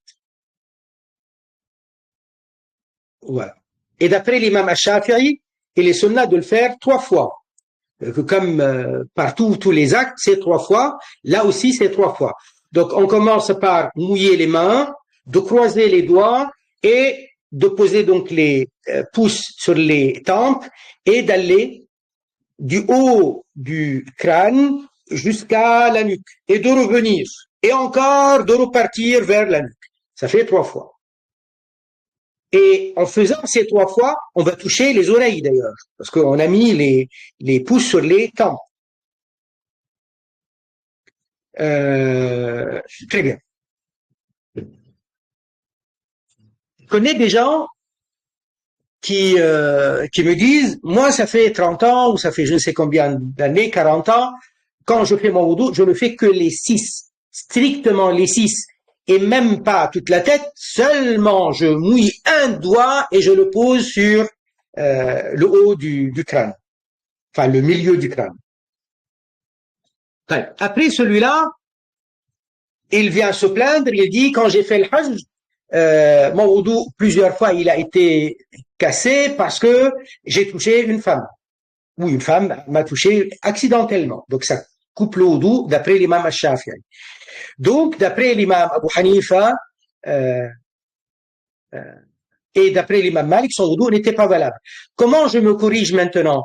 Voilà. Et d'après l'imam Ash-Shafi'i, il est sunna de le faire 3 fois. Comme partout, tous les actes, c'est 3 fois. Là aussi, c'est 3 fois. Donc, on commence par mouiller les mains, de croiser les doigts et de poser donc les pouces sur les tempes et d'aller du haut du crâne jusqu'à la nuque et de revenir et encore de repartir vers la nuque. Ça fait 3 fois. Et en faisant ces 3 fois, on va toucher les oreilles d'ailleurs, parce qu'on a mis les pouces sur les tempes. Très bien. Je connais des gens qui me disent, moi ça fait 30 ans, ou ça fait je ne sais combien d'années, 40 ans, quand je fais mon wudu, je ne fais que les 6, strictement les 6. Et même pas toute la tête, seulement je mouille un doigt et je le pose sur le haut du crâne, enfin le milieu du crâne. Après celui-là, il vient se plaindre, il dit quand j'ai fait le hajj, mon wudu plusieurs fois il a été cassé parce que j'ai touché une femme. Ou une femme m'a touché accidentellement. Donc ça coupe le wudu d'après l'imam Ash-Shafi'i. Donc, d'après l'imam Abu Hanifa et d'après l'imam Malik, son wudu n'était pas valable. Comment je me corrige maintenant?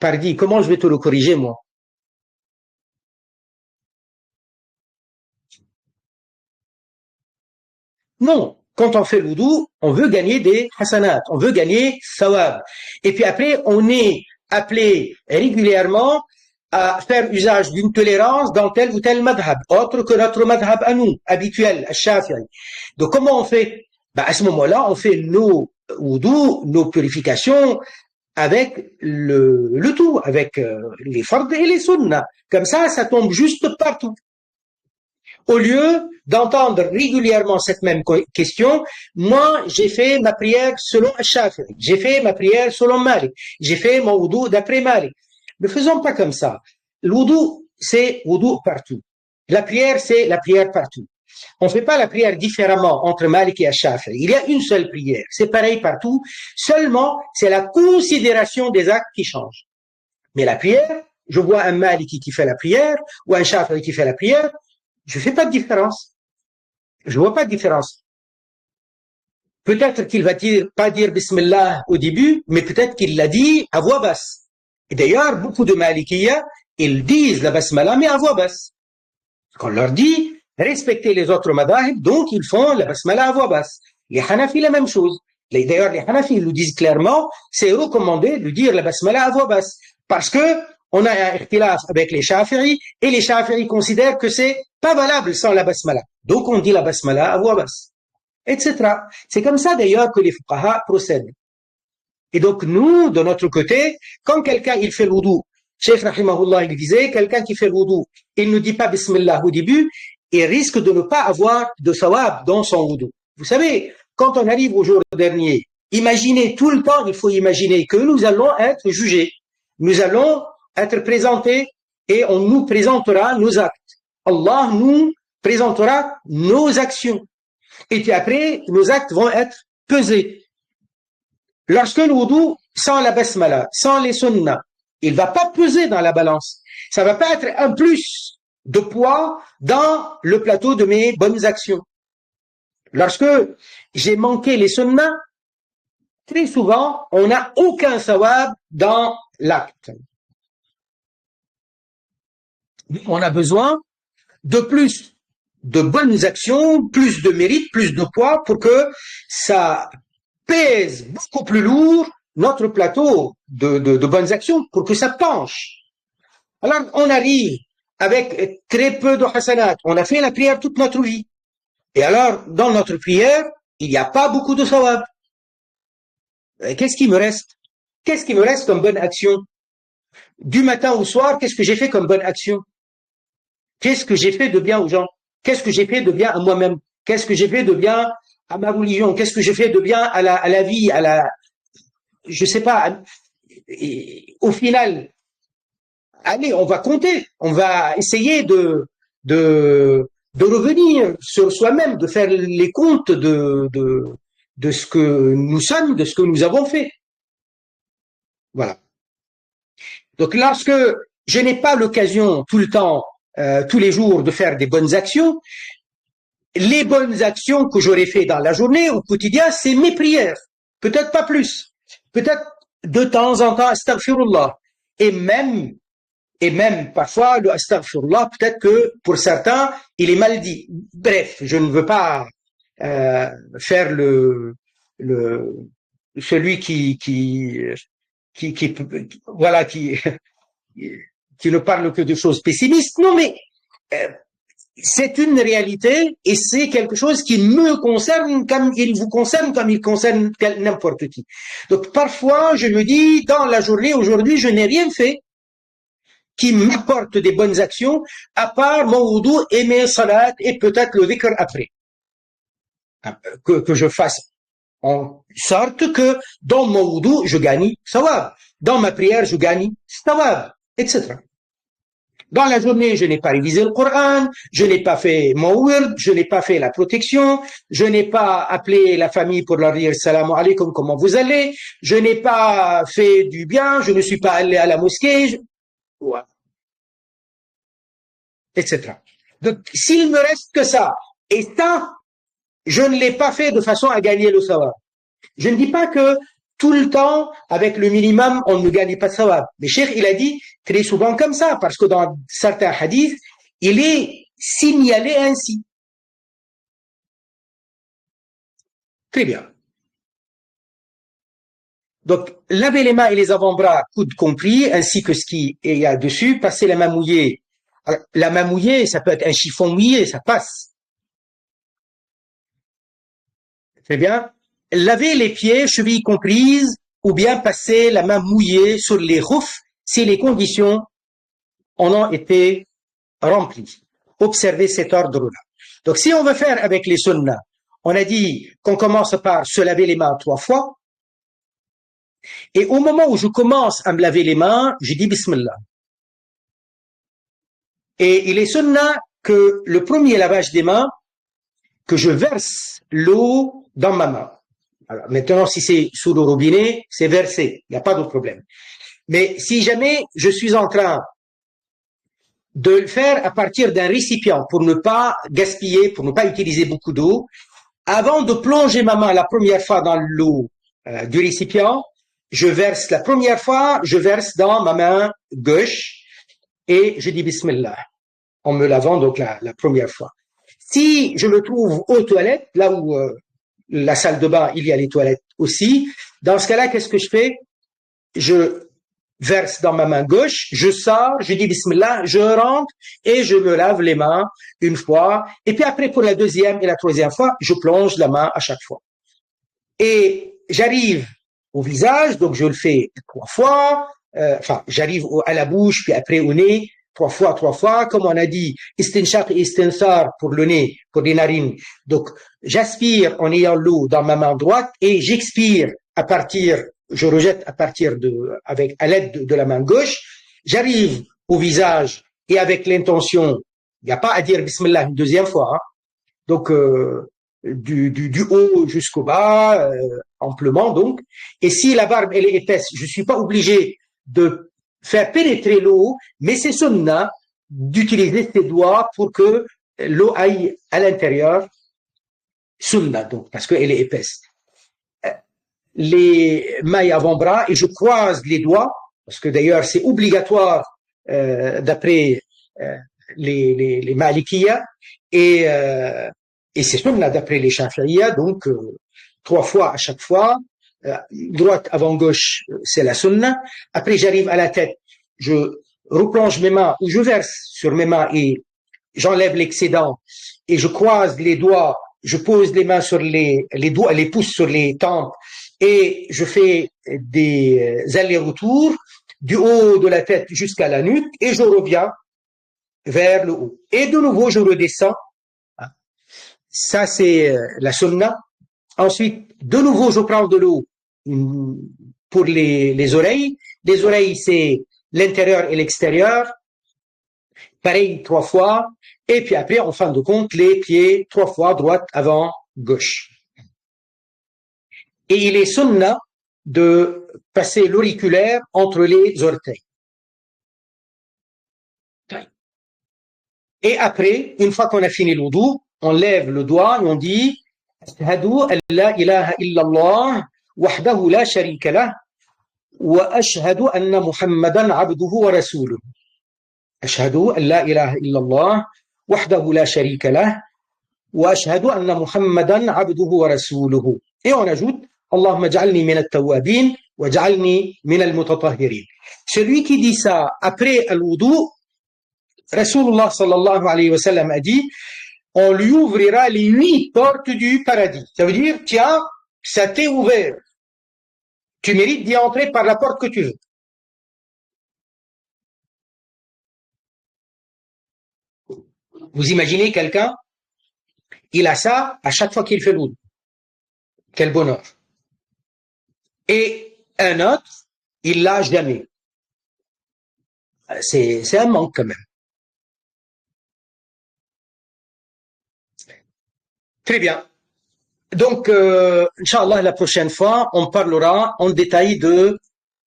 Pardi, comment je vais te le corriger, moi? Non. Quand on fait le wudu, on veut gagner des hasanat, on veut gagner sawab. Et puis après, on est appelé régulièrement à faire usage d'une tolérance dans tel ou tel madhab, autre que notre madhab à nous, habituel, à Shafi'i. Donc comment on fait? À ce moment-là, on fait nos wudu, nos purifications avec le tout, avec les fards et les sunnas. Comme ça tombe juste partout. Au lieu d'entendre régulièrement cette même question, moi, j'ai fait ma prière selon Ash-Shafi'i, j'ai fait ma prière selon Malik, j'ai fait mon wudu d'après Malik. Ne faisons pas comme ça. Le wudu, c'est wudu partout. La prière, c'est la prière partout. On ne fait pas la prière différemment entre Malik et Ash-Shafi'i. Il y a une seule prière. C'est pareil partout. Seulement, c'est la considération des actes qui change. Mais la prière, je vois un Maliki qui fait la prière ou un Shafi'i qui fait la prière, je ne fais pas de différence. Je ne vois pas de différence. Peut-être qu'il va pas dire Bismillah au début, mais peut-être qu'il l'a dit à voix basse. Et d'ailleurs, beaucoup de Malikiya, ils disent la Basmala, mais à voix basse. Qu'on leur dit, respectez les autres madhahib, donc ils font la Basmala à voix basse. Les Hanafi, la même chose. D'ailleurs, les Hanafi, ils le disent clairement, c'est recommandé de dire la Basmala à voix basse. Parce que on a un ikhtilaf avec les Shafi'i, et les Shafi'i considèrent que c'est pas valable sans la basmala. Donc on dit la basmala à voix basse, etc. C'est comme ça d'ailleurs que les fuqaha procèdent. Et donc nous, de notre côté, quand quelqu'un il fait le wudu, Cheikh Rahimahullah il disait, quelqu'un qui fait le wudu, il ne dit pas Bismillah au début, il risque de ne pas avoir de sawab dans son wudu. Vous savez, quand on arrive au jour dernier, imaginez tout le temps, il faut imaginer que nous allons être jugés, nous allons être présentés et on nous présentera nos actes. Allah nous présentera nos actions. Et puis après, nos actes vont être pesés. Lorsque le wudu, sans la basmala, sans les sunnah, il va pas peser dans la balance. Ça va pas être un plus de poids dans le plateau de mes bonnes actions. Lorsque j'ai manqué les sunnah, très souvent, on n'a aucun sawab dans l'acte. On a besoin de plus de bonnes actions, plus de mérite, plus de poids pour que ça pèse beaucoup plus lourd notre plateau de bonnes actions, pour que ça penche. Alors, on arrive avec très peu de hasanat. On a fait la prière toute notre vie. Et alors, dans notre prière, il n'y a pas beaucoup de sawab. Qu'est-ce qui me reste? Qu'est-ce qui me reste comme bonne action? Du matin au soir, qu'est-ce que j'ai fait comme bonne action? Qu'est-ce que j'ai fait de bien aux gens? Qu'est-ce que j'ai fait de bien à moi-même? Qu'est-ce que j'ai fait de bien à ma religion? Qu'est-ce que j'ai fait de bien à la vie, je sais pas. Au final, allez, on va compter. On va essayer de revenir sur soi-même, de faire les comptes de ce que nous sommes, de ce que nous avons fait. Voilà. Donc, lorsque je n'ai pas l'occasion tout le temps, tous les jours, de faire des bonnes actions, les bonnes actions que j'aurais fait dans la journée, au quotidien, c'est mes prières. Peut-être pas plus. Peut-être de temps en temps, astaghfirullah. Et même parfois, le astaghfirullah, peut-être que pour certains, il est mal dit. Bref, je ne veux pas faire celui qui voilà, qui ne parle que de choses pessimistes. Non, mais c'est une réalité et c'est quelque chose qui me concerne comme il vous concerne, comme il concerne n'importe qui. Donc parfois, je me dis, dans la journée, aujourd'hui, je n'ai rien fait qui m'apporte des bonnes actions, à part mon wudu et mes salats et peut-être le dhikr après. Que je fasse en sorte que dans mon wudu, je gagne sawab. Dans ma prière, je gagne sawab, etc. Dans la journée, je n'ai pas révisé le Coran, je n'ai pas fait mon wird, je n'ai pas fait la protection, je n'ai pas appelé la famille pour leur dire salam alaikum, comment vous allez, je n'ai pas fait du bien, je ne suis pas allé à la mosquée, voilà. Etc. Donc, s'il me reste que ça, et ça, je ne l'ai pas fait de façon à gagner le sawab. Je ne dis pas que tout le temps, avec le minimum, on ne gagne pas de sawab. Mais Cheikh, il a dit très souvent comme ça, parce que dans certains hadiths, il est signalé ainsi. Très bien. Donc, laver les mains et les avant-bras, coudes compris, ainsi que ce qui est a dessus, passer la main mouillée. Alors, la main mouillée, ça peut être un chiffon mouillé, ça passe. Très bien. Laver les pieds, chevilles comprises, ou bien passer la main mouillée sur les roufs, si les conditions en ont été remplies. Observez cet ordre-là. Donc, si on veut faire avec les sunnahs, on a dit qu'on commence par se laver les mains 3 fois, et au moment où je commence à me laver les mains, je dis Bismillah. Et il est sunnah que le premier lavage des mains, que je verse l'eau dans ma main. Alors, maintenant, si c'est sous le robinet, c'est versé, il n'y a pas de problème. Mais si jamais je suis en train de le faire à partir d'un récipient pour ne pas gaspiller, pour ne pas utiliser beaucoup d'eau, avant de plonger ma main la première fois dans l'eau du récipient, je verse la première fois, je verse dans ma main gauche et je dis Bismillah en me lavant donc la première fois. Si je me trouve aux toilettes, là où la salle de bain, il y a les toilettes aussi, dans ce cas-là, qu'est-ce que je fais? Je verse dans ma main gauche, je sors, je dis Bismillah, je rentre et je me lave les mains une fois. Et puis après, pour la deuxième et la troisième fois, je plonge la main à chaque fois. Et j'arrive au visage, donc je le fais 3 fois. J'arrive à la bouche, puis après au nez, 3 fois. Comme on a dit, istinshaq et istinthar pour le nez, pour les narines. Donc, j'aspire en ayant l'eau dans ma main droite et j'expire je rejette à l'aide de la main gauche. J'arrive au visage et avec l'intention, il n'y a pas à dire Bismillah une deuxième fois. Hein. Donc, du haut jusqu'au bas, amplement donc. Et si la barbe elle est épaisse, je suis pas obligé de faire pénétrer l'eau, mais c'est sunnah d'utiliser ses doigts pour que l'eau aille à l'intérieur, sunnah donc, parce qu'elle est épaisse. Les mailles avant-bras et je croise les doigts, parce que d'ailleurs c'est obligatoire d'après les Malikiyya et c'est sunnah d'après les Shafi'iyya, donc 3 fois à chaque fois. Droite avant gauche, c'est la sunnah. Après, j'arrive à la tête, je replonge mes mains ou je verse sur mes mains et j'enlève l'excédent et je croise les doigts, je pose les mains sur les doigts, les pouces sur les tempes et je fais des allers-retours du haut de la tête jusqu'à la nuque et je reviens vers le haut. Et de nouveau, je redescends. Ça, c'est la sunnah. Ensuite, de nouveau, je prends de l'eau pour les oreilles. Les oreilles, c'est l'intérieur et l'extérieur. Pareil, 3 fois. Et puis après, en fin de compte, les pieds, 3 fois, droite, avant, gauche. Et il est sunnah de passer l'auriculaire entre les orteils. Et après, une fois qu'on a fini le wudu, on lève le doigt et on dit أشهد أن لا إله إلا الله وحده لا شريك له وأشهد أن محمدا عبده ورسوله أشهد أن لا إله إلا الله وحده لا شريك له وأشهد أن محمدا عبده ورسوله. Et on ajoute اللهم اجعلني من التوابين واجعلني من المتطهرين. Celui qui dit ça après al-wudu, Rasulullah sallallahu alayhi wa sallam a dit on lui ouvrira les 8 portes du paradis. Ça veut dire, tiens, ça t'est ouvert. Tu mérites d'y entrer par la porte que tu veux. Vous imaginez quelqu'un, il a ça à chaque fois qu'il fait l'oud. Quel bonheur. Et un autre, il l'a jamais. C'est un manque quand même. Très bien. Donc, Inch'Allah, la prochaine fois, on parlera en détail de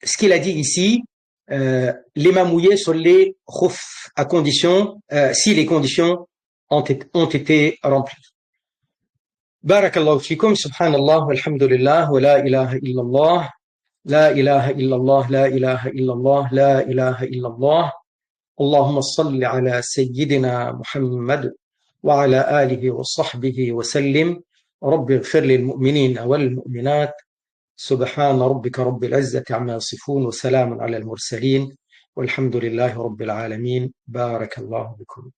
ce qu'il a dit ici, les mains mouillées sur les khouf, à condition, si les conditions ont été remplies. Barakallahu fikum, subhanallah, walhamdulillah, wa la ilaha illallah, la ilaha illallah, la ilaha illallah, la ilaha illallah. Allahumma salli ala sayyidina Muhammad wa ala alihi wa sahbihi wa sallim. رب اغفر للمؤمنين والمؤمنات سبحان ربك رب العزة عما يصفون وسلام على المرسلين والحمد لله رب العالمين بارك الله بكم.